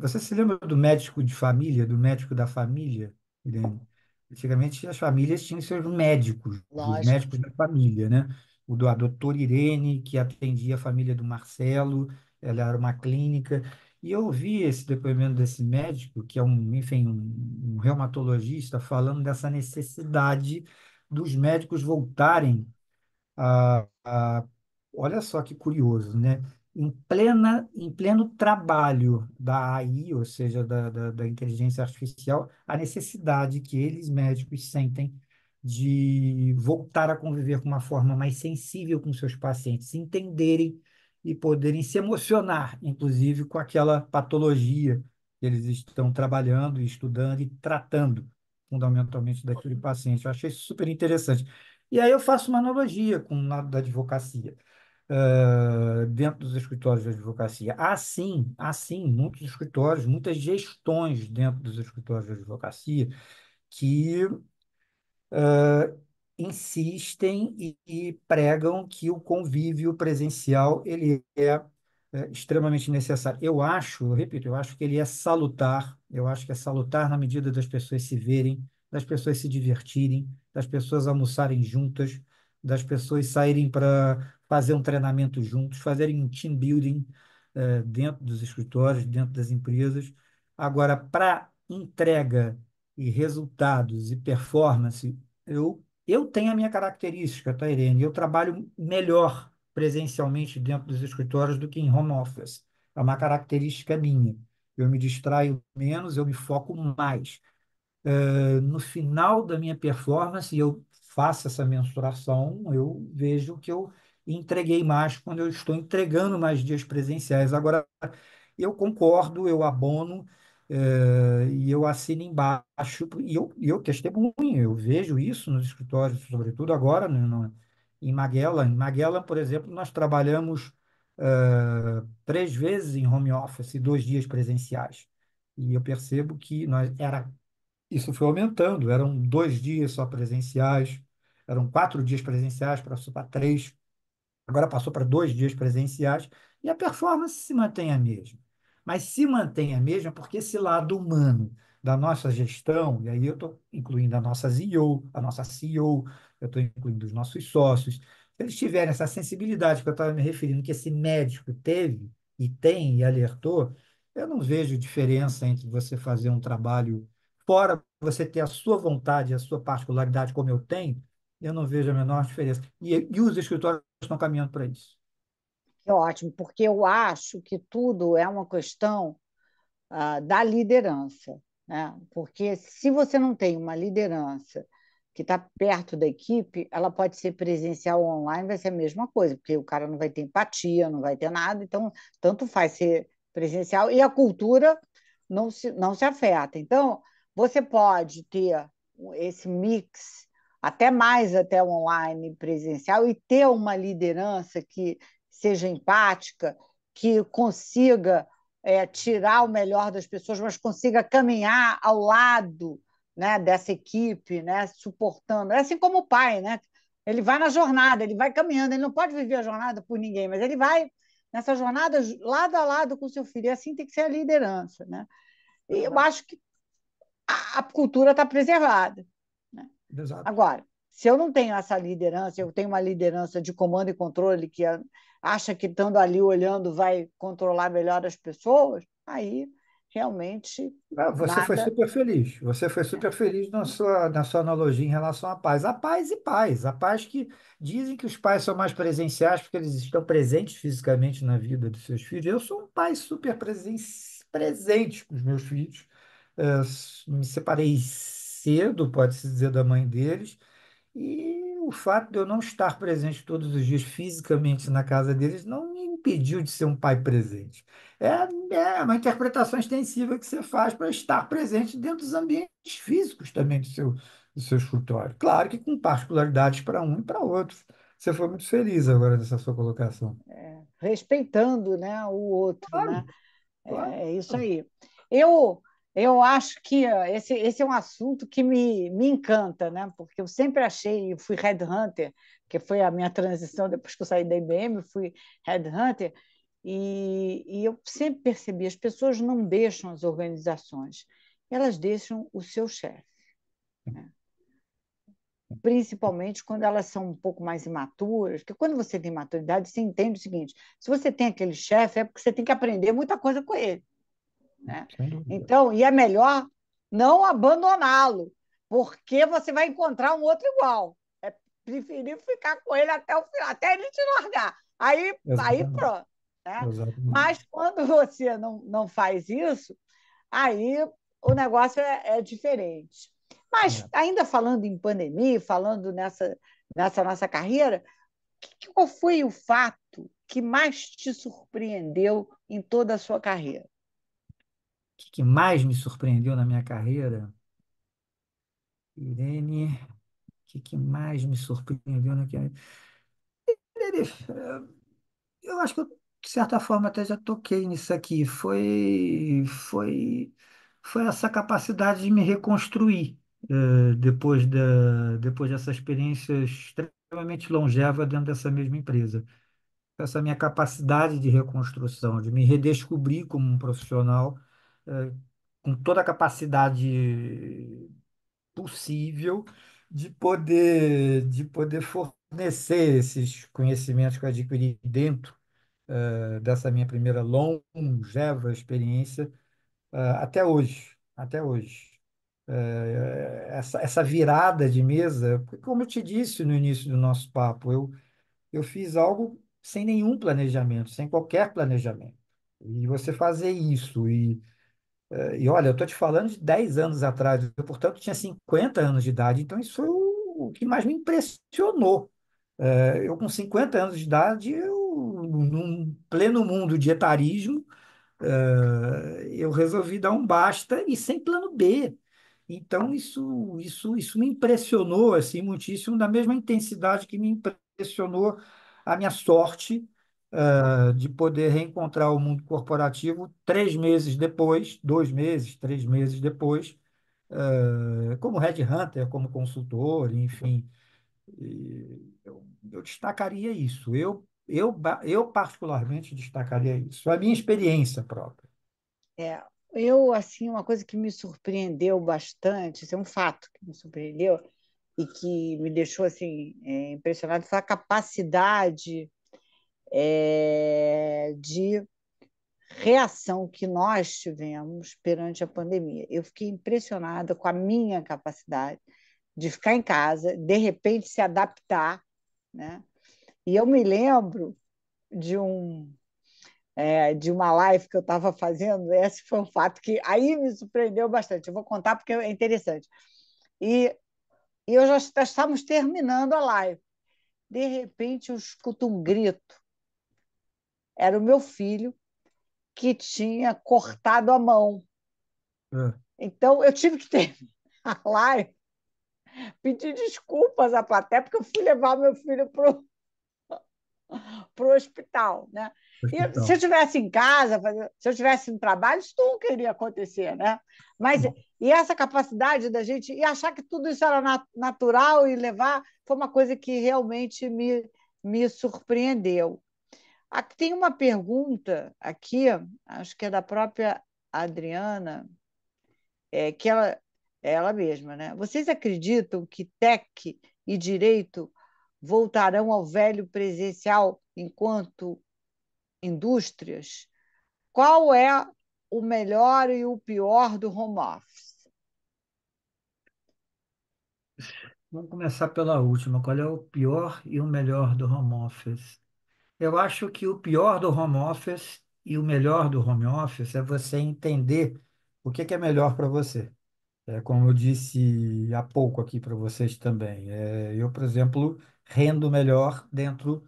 Você se lembra do médico de família, do médico da família, Irene? Antigamente as famílias tinham seus médicos, os Lógico. médicos da família, né? o da doutora Irene, que atendia a família do Marcelo, ela era uma clínica, e eu ouvi esse depoimento desse médico, que é enfim, um reumatologista, falando dessa necessidade dos médicos voltarem a olha só que curioso, né? Em pleno trabalho da AI, ou seja, da inteligência artificial, a necessidade que eles, médicos, sentem de voltar a conviver com uma forma mais sensível com seus pacientes, se entenderem e poderem se emocionar, inclusive, com aquela patologia que eles estão trabalhando, estudando e tratando, fundamentalmente, daquele paciente. Eu achei isso super interessante. E aí eu faço uma analogia com o lado da advocacia, dentro dos escritórios de advocacia. Há sim, muitos escritórios, muitas gestões dentro dos escritórios de advocacia que insistem e pregam que o convívio presencial ele é extremamente necessário. Eu repito, eu acho que ele é salutar, eu acho que é salutar na medida das pessoas se verem, das pessoas se divertirem, das pessoas almoçarem juntas, das pessoas saírem para fazer um treinamento juntos, fazerem um team building dentro dos escritórios, dentro das empresas. Agora, para entrega e resultados e performance, eu tenho a minha característica, tá, Irene? Eu trabalho melhor presencialmente dentro dos escritórios do que em home office. É uma característica minha. Eu me distraio menos, eu me foco mais. No final da minha performance, eu faço essa mensuração, eu vejo que eu entreguei mais quando eu estou entregando mais dias presenciais. Agora, eu concordo, eu abono, e eu assino embaixo, e eu testemunho, eu vejo isso nos escritórios, sobretudo agora, né, em Magellan. Em Magellan, por exemplo, nós trabalhamos 3 vezes em home office e 2 dias presenciais. E eu percebo que isso foi aumentando, eram 2 dias só presenciais, eram 4 dias presenciais para 3. Agora passou para 2 dias presenciais e a performance se mantém a mesma. Mas se mantém a mesma porque esse lado humano da nossa gestão, e aí eu estou incluindo a nossa CEO, a nossa CEO, eu estou incluindo os nossos sócios, se eles tiverem essa sensibilidade que eu estava me referindo, que esse médico teve e tem e alertou, eu não vejo diferença entre você fazer um trabalho fora, você ter a sua vontade, a sua particularidade, como eu tenho, eu não vejo a menor diferença. E os escritórios estão caminhando para isso. É ótimo, porque eu acho que tudo é uma questão da liderança, né? Porque se você não tem uma liderança que está perto da equipe, ela pode ser presencial ou online, vai ser a mesma coisa, porque o cara não vai ter empatia, não vai ter nada, então tanto faz ser presencial e a cultura não se afeta. Então, você pode ter esse mix, até mais até online e presencial, e ter uma liderança que seja empática, que consiga tirar o melhor das pessoas, mas consiga caminhar ao lado, né, dessa equipe, né, suportando. É assim como o pai, né? Ele vai na jornada, ele vai caminhando, ele não pode viver a jornada por ninguém, mas ele vai nessa jornada lado a lado com o seu filho. E assim tem que ser a liderança, né? E eu Exato. acho que a cultura está preservada, né? Exato. Agora, se eu não tenho essa liderança, eu tenho uma liderança de comando e controle que acha que estando ali olhando vai controlar melhor as pessoas, aí realmente Você foi nada. super feliz. Você foi super feliz na sua analogia em relação à paz. A paz e paz. A paz que dizem que os pais são mais presenciais porque eles estão presentes fisicamente na vida dos seus filhos. Eu sou um pai super presente com os meus filhos. Me separei cedo, pode-se dizer, da mãe deles. E o fato de eu não estar presente todos os dias fisicamente na casa deles não me impediu de ser um pai presente. É, é uma interpretação extensiva que você faz para estar presente dentro dos ambientes físicos também do seu escritório. Claro que com particularidades para um e para outros. Você foi muito feliz agora nessa sua colocação. Respeitando, né, o outro, né? Claro, claro. É isso aí. Eu, eu acho que esse é um assunto que me encanta, né? Porque eu sempre achei, eu fui headhunter, que foi a minha transição depois que eu saí da IBM, eu fui headhunter, e eu sempre percebi, as pessoas não deixam as organizações, elas deixam o seu chefe, né? principalmente quando elas são um pouco mais imaturas, porque quando você tem maturidade, você entende o seguinte: se você tem aquele chefe, é porque você tem que aprender muita coisa com ele, né? sem dúvida. Então, e é melhor não abandoná-lo, porque você vai encontrar um outro igual. É preferir ficar com ele até o final, até ele te largar. Aí Exatamente. pronto, né? Mas Exatamente. quando você não faz isso, aí o negócio é diferente. Mas É. ainda falando em pandemia, falando nessa nossa carreira, qual foi o fato que mais te surpreendeu em toda a sua carreira? Que mais me surpreendeu na minha carreira, Irene, que mais me surpreendeu na carreira? Irene, eu acho que eu, de certa forma, até já toquei nisso aqui. Foi essa capacidade de me reconstruir depois dessa experiência extremamente longeva dentro dessa mesma empresa. Essa minha capacidade de reconstrução, de me redescobrir como um profissional, eh, com toda a capacidade possível de poder fornecer esses conhecimentos que eu adquiri dentro dessa minha primeira longeva experiência até hoje, até hoje. Essa virada de mesa, porque como eu te disse no início do nosso papo, eu fiz algo sem nenhum planejamento, sem qualquer planejamento. E você fazer isso, e olha, eu estou te falando de 10 anos atrás, eu, portanto, tinha 50 anos de idade, então isso foi o que mais me impressionou. Eu, com 50 anos de idade, num pleno mundo de etarismo, eu resolvi dar um basta e sem plano B. Então, isso me impressionou assim, muitíssimo, da mesma intensidade que me impressionou a minha sorte de poder reencontrar o mundo corporativo 3 meses depois, 2 meses, 3 meses depois, como headhunter, como consultor, enfim. Eu destacaria isso. Eu particularmente destacaria isso. A minha experiência própria. É, eu, assim, uma coisa que me surpreendeu bastante, isso é um fato que me surpreendeu e que me deixou assim impressionado, foi a capacidade de reação que nós tivemos perante a pandemia. Eu fiquei impressionada com a minha capacidade de ficar em casa, de repente se adaptar, né? E eu me lembro de de uma live que eu estava fazendo, esse foi um fato que aí me surpreendeu bastante. Eu vou contar porque é interessante. E, e eu já estávamos terminando a live. De repente, eu escuto um grito. Era o meu filho que tinha cortado a mão. É, Então, eu tive que terminar a live, pedir desculpas à plateia, porque eu fui levar meu filho para o hospital, né? E se eu hospital. estivesse em casa, se eu estivesse no trabalho, isso nunca iria acontecer, né? Mas e essa capacidade da gente e achar que tudo isso era natural e levar foi uma coisa que realmente me surpreendeu. Aqui tem uma pergunta aqui, acho que é da própria Adriana, que é ela mesma, né? Vocês acreditam que tech e direito voltarão ao velho presencial enquanto indústrias? Qual é o melhor e o pior do home office? Vamos começar pela última. Qual é o pior e o melhor do home office? Eu acho que o pior do home office e o melhor do home office é você entender o que é melhor para você. Como eu disse há pouco aqui para vocês também. Eu, por exemplo, rendo melhor dentro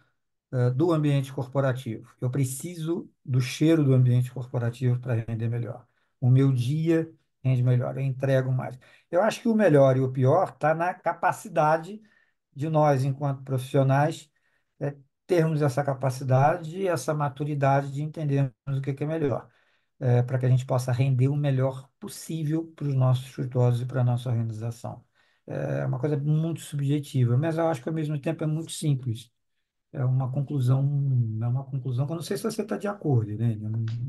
do ambiente corporativo. Eu preciso do cheiro do ambiente corporativo para render melhor. O meu dia rende melhor, eu entrego mais. Eu acho que o melhor e o pior está na capacidade de nós, enquanto profissionais, é, termos essa capacidade e essa maturidade de entendermos o que é melhor, para que a gente possa render o melhor possível para os nossos escritórios e para a nossa organização. É uma coisa muito subjetiva, mas eu acho que ao mesmo tempo é muito simples. É uma conclusão que eu não sei se você está de acordo, né?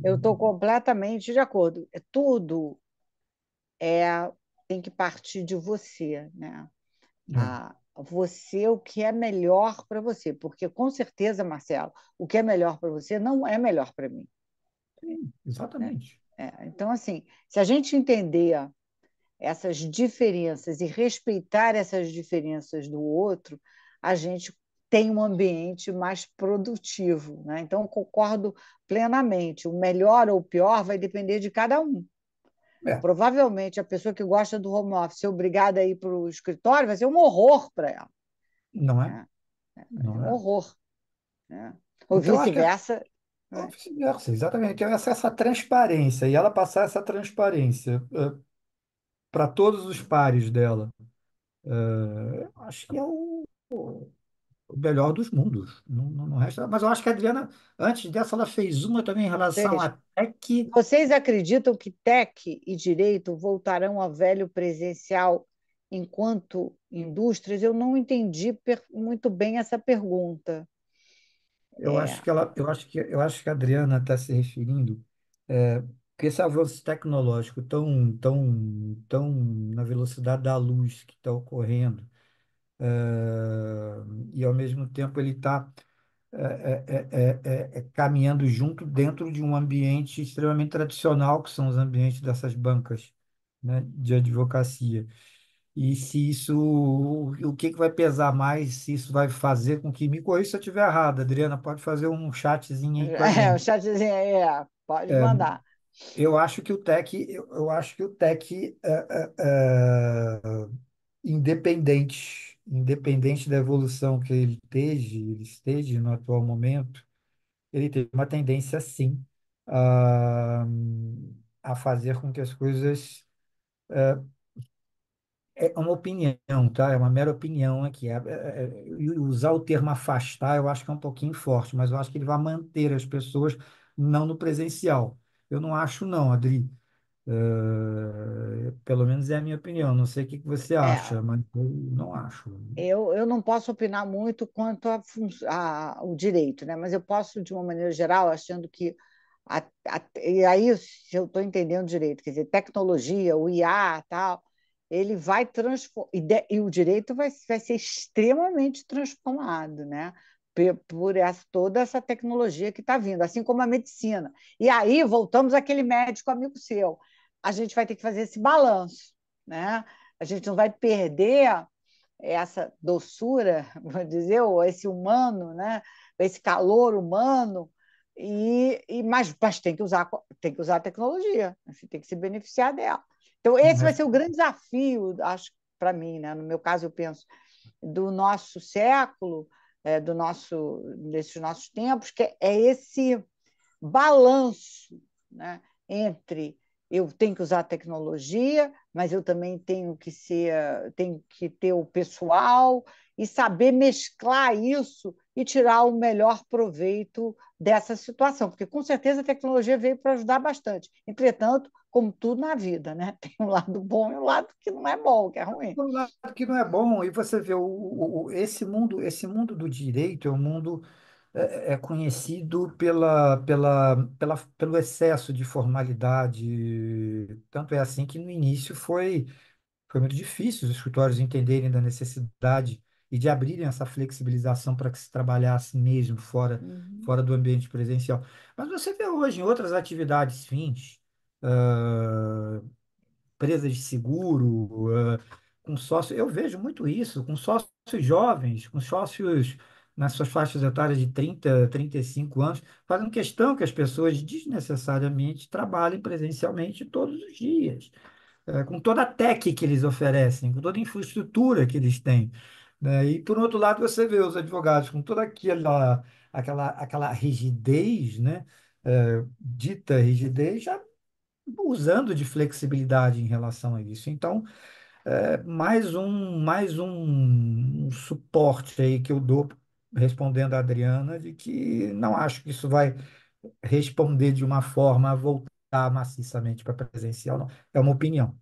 Eu estou completamente de acordo. Tudo é, tem que partir de você, né? É, você o que é melhor para você, porque com certeza, Marcelo, o que é melhor para você não é melhor para mim, sim, né? exatamente. Então, assim, se a gente entender essas diferenças e respeitar essas diferenças do outro, a gente tem um ambiente mais produtivo, né? Então, eu concordo plenamente. O melhor ou o pior vai depender de cada um. É, Provavelmente, a pessoa que gosta do home office ser obrigada a ir para o escritório vai ser um horror para ela, não é? né? Vai ser Não um é? horror, né? Ou Então, eu acho que é vice-versa, ou né? vice-versa, exatamente. Essa transparência, e ela passar essa transparência para todos os pares dela, acho que é o melhor dos mundos. Não resta. Mas eu acho que a Adriana, antes dessa, ela fez uma também em relação Vocês, a tech. vocês acreditam que tech e direito voltarão ao velho presencial enquanto indústrias? Eu não entendi muito bem essa pergunta. Eu É, acho que a Adriana está se referindo que esse avanço tecnológico tão na velocidade da luz que está ocorrendo, e ao mesmo tempo ele está caminhando junto dentro de um ambiente extremamente tradicional, que são os ambientes dessas bancas, né, de advocacia. E se isso, o que que vai pesar mais, se isso vai fazer com que, me corrija se eu estiver errado, Adriana, pode fazer um chatzinho aí com a o gente. chatzinho aí, pode mandar. Eu acho que o tech, independente da evolução que ele esteja no atual momento, ele tem uma tendência, sim, a, a fazer com que as coisas. É uma opinião, tá? É uma mera opinião aqui. E usar o termo afastar, eu acho que é um pouquinho forte, mas eu acho que ele vai manter as pessoas não no presencial. Eu não acho, não, Adri. Pelo menos é a minha opinião. Não sei o que que você É, acha, mas eu não acho. eu não posso opinar muito quanto o direito, né? Mas eu posso, de uma maneira geral, achando que. E aí, se eu estou entendendo direito, quer dizer, tecnologia, o IA, tal, ele vai transformar. E o direito vai ser extremamente transformado, né? Toda essa tecnologia que está vindo, assim como a medicina. E aí, voltamos àquele médico amigo seu. A gente vai ter que fazer esse balanço, né? A gente não vai perder essa doçura, vou dizer, ou esse humano, né? Esse calor humano, mas tem que usar a tecnologia, você tem que se beneficiar dela. Então, Não esse vai resta- ser o grande desafio, acho, para mim, né? No meu caso, eu penso, do nosso século, desses nossos tempos, que é esse balanço, né, entre eu tenho que usar a tecnologia, mas eu também tenho que ter o pessoal e saber mesclar isso e tirar o melhor proveito dessa situação, porque com certeza a tecnologia veio para ajudar bastante. Entretanto, como tudo na vida, né? Tem um lado bom e um lado que não é bom, que é ruim. Um lado que não é bom, e você vê esse mundo do direito é um mundo conhecido pelo excesso de formalidade. Tanto é assim que no início foi muito difícil os escritórios entenderem da necessidade e de abrirem essa flexibilização para que se trabalhasse mesmo Uhum. fora do ambiente presencial. Mas você vê hoje em outras atividades fins, empresas de seguro, com sócio, eu vejo muito isso, com sócios jovens, com sócios nas suas faixas etárias de 30, 35 anos, fazendo questão que as pessoas desnecessariamente trabalhem presencialmente todos os dias, com toda a tech que eles oferecem, com toda a infraestrutura que eles têm, né? E, por outro lado, você vê os advogados com toda aquela rigidez, né? Dita rigidez, já usando de flexibilidade em relação a isso. Então, mais um suporte aí que eu dou respondendo a Adriana, de que não acho que isso vai responder de uma forma a voltar maciçamente para presencial, não. É uma opinião.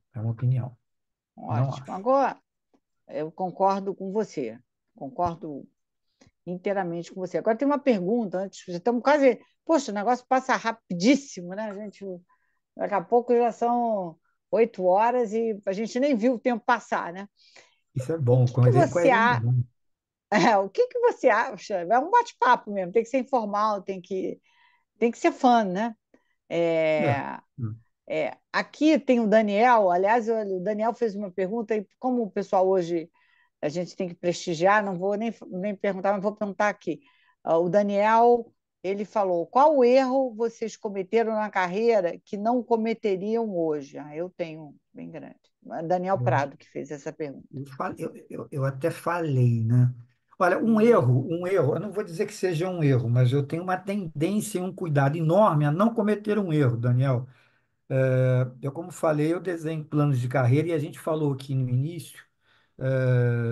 Não Ótimo. acho. Agora, eu concordo com você, concordo inteiramente com você. Agora tem uma pergunta, antes, já estamos quase. Poxa, o negócio passa rapidíssimo, né? Daqui a pouco já são 8 horas e a gente nem viu o tempo passar, né? Isso é O bom, que que você coerente é acha? bom. O que que você acha? É um bate-papo mesmo, tem que ser informal, tem que ser fã, né? É. É, Hum. aqui tem o Daniel, aliás, o Daniel fez uma pergunta, e como o pessoal hoje a gente tem que prestigiar, não vou nem perguntar, mas vou perguntar aqui. O Daniel, ele falou: qual erro vocês cometeram na carreira que não cometeriam hoje? Eu tenho um bem grande. Daniel Eu acho Prado que fez essa pergunta. eu até falei, né? Olha, Uhum. um erro, eu não vou dizer que seja um erro, mas eu tenho uma tendência e um cuidado enorme a não cometer um erro, Daniel. Eu, como falei, eu desenho planos de carreira e a gente falou aqui no início,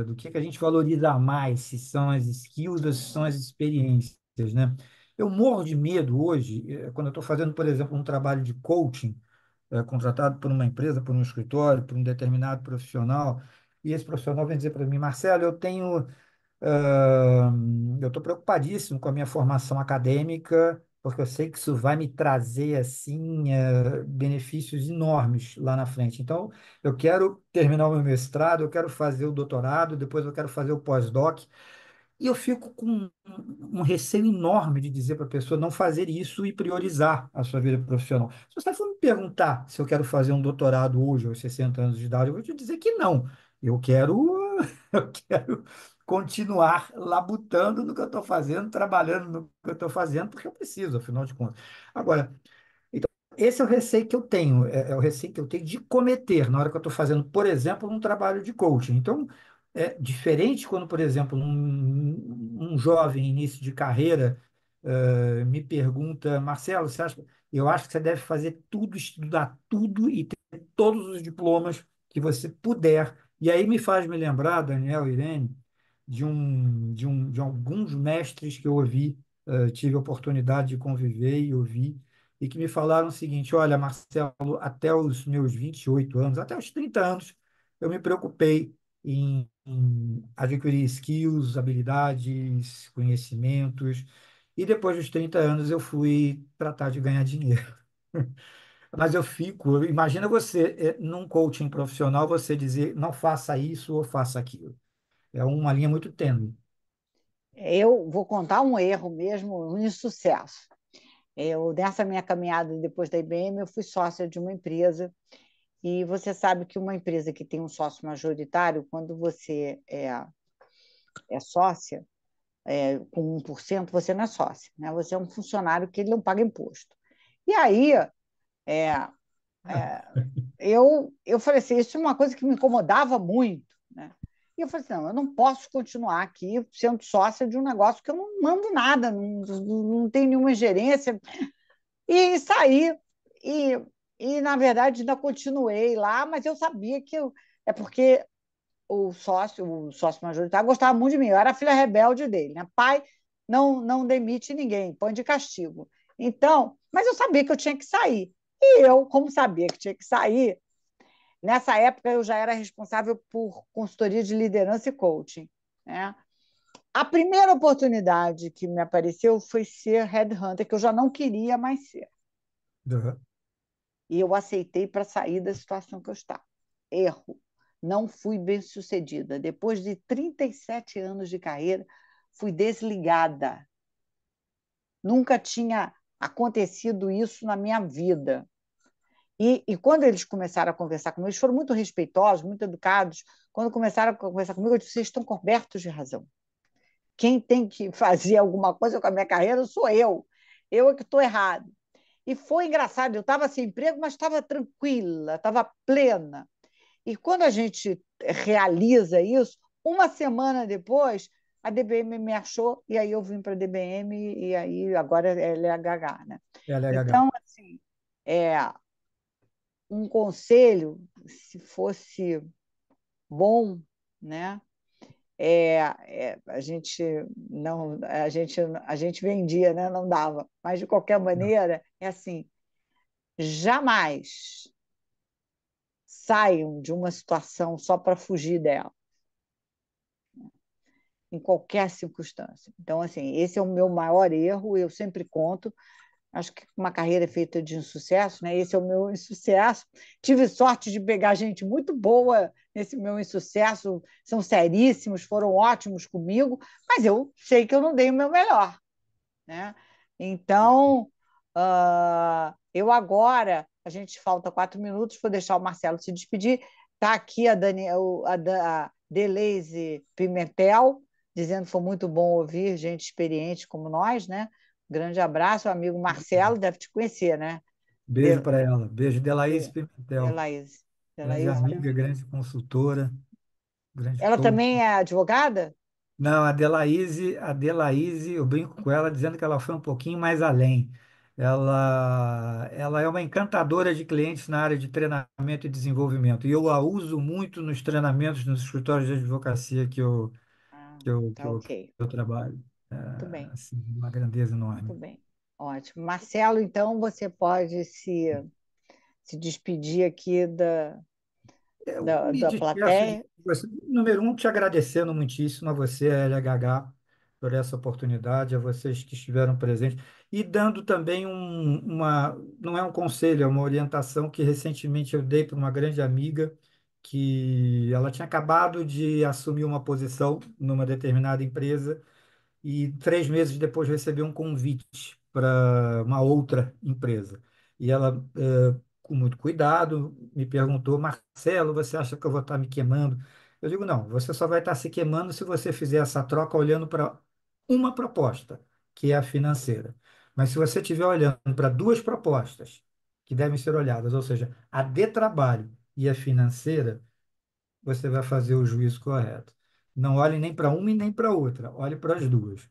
do que a gente valoriza mais, se são as skills ou se são as experiências, né? Eu morro de medo hoje, quando eu estou fazendo, por exemplo, um trabalho de coaching, contratado por uma empresa, por um escritório, por um determinado profissional, e esse profissional vem dizer para mim, Marcelo, eu estou preocupadíssimo com a minha formação acadêmica, porque eu sei que isso vai me trazer assim benefícios enormes lá na frente. Então, eu quero terminar o meu mestrado, eu quero fazer o doutorado, depois eu quero fazer o pós-doc. E eu fico com um receio enorme de dizer para a pessoa não fazer isso e priorizar a sua vida profissional. Se você for me perguntar se eu quero fazer um doutorado hoje, aos 60 anos de idade, eu vou te dizer que não. Eu quero, eu quero continuar labutando no que eu estou fazendo, trabalhando no que eu estou fazendo, porque eu preciso, afinal de contas. Agora, então, esse é o receio que eu tenho, é o receio que eu tenho de cometer na hora que eu estou fazendo, por exemplo, um trabalho de coaching. Então, é diferente quando, por exemplo, um jovem início de carreira me pergunta, Marcelo, eu acho que você deve fazer tudo, estudar tudo e ter todos os diplomas que você puder. E aí me lembrar, Daniel, Irene, de alguns mestres que eu ouvi, tive a oportunidade de conviver e ouvir e que me falaram o seguinte: olha, Marcelo, até os meus 28 anos, até os 30 anos, eu me preocupei em adquirir skills, habilidades, conhecimentos, e depois dos 30 anos eu fui tratar de ganhar dinheiro. Mas eu fico, imagina você, num coaching profissional, você dizer não faça isso ou faça aquilo. É uma linha muito tênue. Eu vou contar um erro mesmo, um insucesso. Nessa minha caminhada depois da IBM, eu fui sócia de uma empresa. E você sabe que uma empresa que tem um sócio majoritário, quando você é sócia, com 1%, você não é sócia, né? Você é um funcionário que ele não paga imposto. E aí, é, é, eu falei assim, isso é uma coisa que me incomodava muito, né? E eu falei assim, não, eu não posso continuar aqui sendo sócia de um negócio que eu não mando nada, não tenho nenhuma gerência. E saí, e, na verdade ainda continuei lá, mas eu sabia é porque o sócio majoritário gostava muito de mim, eu era a filha rebelde dele, né? Pai não demite ninguém, põe de castigo. Então, mas eu sabia que eu tinha que sair. E eu, como sabia que tinha que sair, nessa época eu já era responsável por consultoria de liderança e coaching, né? A primeira oportunidade que me apareceu foi ser headhunter, que eu já não queria mais ser. Uhum. E eu aceitei para sair da situação que eu estava. Erro. Não fui bem-sucedida. Depois de 37 anos de carreira, fui desligada. Nunca tinha acontecido isso na minha vida. E quando eles começaram a conversar comigo, eles foram muito respeitosos, muito educados. Quando começaram a conversar comigo, eu disse: vocês estão cobertos de razão. Quem tem que fazer alguma coisa com a minha carreira sou eu. Eu é que estou errado. E foi engraçado, eu estava sem emprego, mas estava tranquila, estava plena. E quando a gente realiza isso, uma semana depois, a DBM me achou e aí eu vim para a DBM e aí agora é LHH, né? É LHH. Então, assim, é um conselho, se fosse bom, né? A gente vendia, né? Não dava. Mas de qualquer maneira, é assim, jamais saiam de uma situação só para fugir dela, em qualquer circunstância. Então, assim, esse é o meu maior erro, eu sempre conto. Acho que uma carreira é feita de insucesso, né? Esse é o meu insucesso. Tive sorte de pegar gente muito boa nesse meu insucesso, são seríssimos, foram ótimos comigo, mas eu sei que eu não dei o meu melhor, né? Então, eu agora, a gente falta 4 minutos, vou deixar o Marcelo se despedir. Está aqui a Delaise Pimentel, dizendo que foi muito bom ouvir gente experiente como nós, né? Grande abraço, o amigo Marcelo, deve te conhecer, né? Beijo De, para ela. Beijo, Delaís de, Pimentel. Delaise. Grande Delaise. amiga, grande consultora, grande Ela coach. também é advogada? Não, a Delaíse, eu brinco com ela dizendo que ela foi um pouquinho mais além. Ela é uma encantadora de clientes na área de treinamento e desenvolvimento. E eu a uso muito nos treinamentos, nos escritórios de advocacia que eu, Ah, que eu, que tá eu, que ok. eu trabalho. É, Muito bem, assim, uma grandeza muito enorme. bem. Ótimo. Marcelo, então você pode se despedir aqui Eu me da despeço de plateia. você. Número um, te agradecendo muitíssimo a você, a LHH, por essa oportunidade, a vocês que estiveram presentes, e dando também não é um conselho, é uma orientação que recentemente eu dei para uma grande amiga, que ela tinha acabado de assumir uma posição numa determinada empresa e 3 meses depois recebeu um convite para uma outra empresa. E ela, com muito cuidado, me perguntou: Marcelo, você acha que eu vou estar me queimando? Eu digo: não, você só vai estar se queimando se você fizer essa troca olhando para uma proposta, que é a financeira. Mas se você estiver olhando para duas propostas que devem ser olhadas, ou seja, a de trabalho e a financeira, você vai fazer o juízo correto. Não olhe nem para uma e nem para outra, olhe para as duas,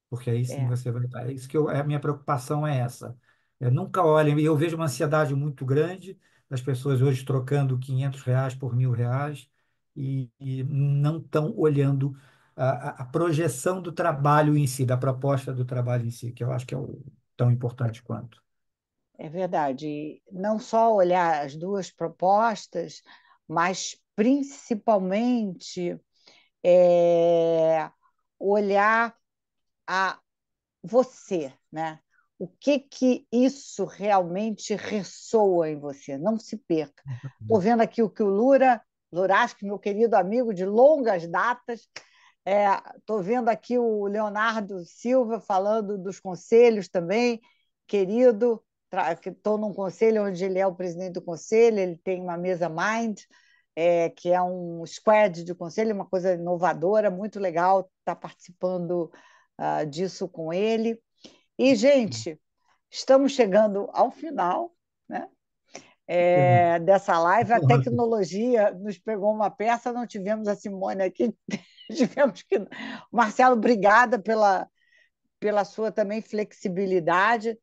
porque aí sim É, você vai estar. É isso que a minha preocupação é essa. Nunca olhem, e eu vejo uma ansiedade muito grande das pessoas hoje trocando R$ 500 por R$ 1.000 e não estão olhando a projeção do trabalho em si, da proposta do trabalho em si, que eu acho que é tão importante quanto. é verdade. E não só olhar as duas propostas, mas principalmente olhar a você, né? O que que isso realmente ressoa em você? Não se perca. Estou vendo aqui o que o Luraski, meu querido amigo de longas datas, estou vendo aqui o Leonardo Silva falando dos conselhos também, querido. Estou num conselho onde ele é o presidente do conselho, ele tem uma mesa Mind, que é um squad de conselho, uma coisa inovadora, muito legal estar participando disso com ele. E, gente, estamos chegando ao final, né, dessa live. A tecnologia nos pegou uma peça, não tivemos a Simone aqui, tivemos que. Marcelo, obrigada pela sua também flexibilidade.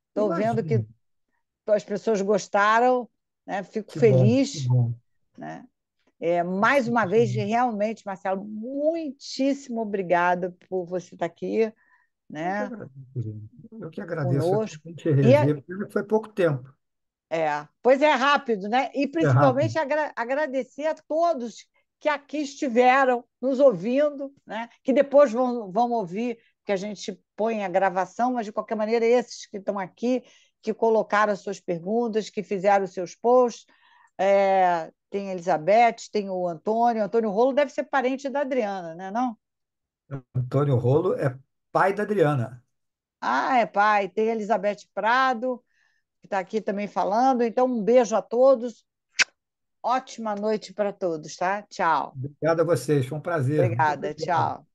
Estou vendo Imagina, que as pessoas gostaram, né? Fico que bom, que feliz, bom. né? Mais uma vez, realmente, Marcelo, muitíssimo obrigada por você estar aqui, Eu que né, agradeço, Irene. Eu que agradeço. Eu conosco. também te E rever, porque foi pouco tempo. pois é rápido, né? E É rápido. principalmente agradecer a todos que aqui estiveram nos ouvindo, né? Que depois vão ouvir, que a gente põe a gravação, mas de qualquer maneira, esses que estão aqui, que colocaram as suas perguntas, que fizeram os seus posts. Tem a Elizabeth, tem o Antônio. O Antônio Rolo deve ser parente da Adriana, né? Não? Antônio Rolo é pai da Adriana. Ah, é pai. Tem a Elizabeth Prado, que está aqui também falando. Então, um beijo a todos. Ótima noite para todos, tá? Tchau. Obrigado a vocês, foi um prazer. Muito Obrigada, obrigado. tchau.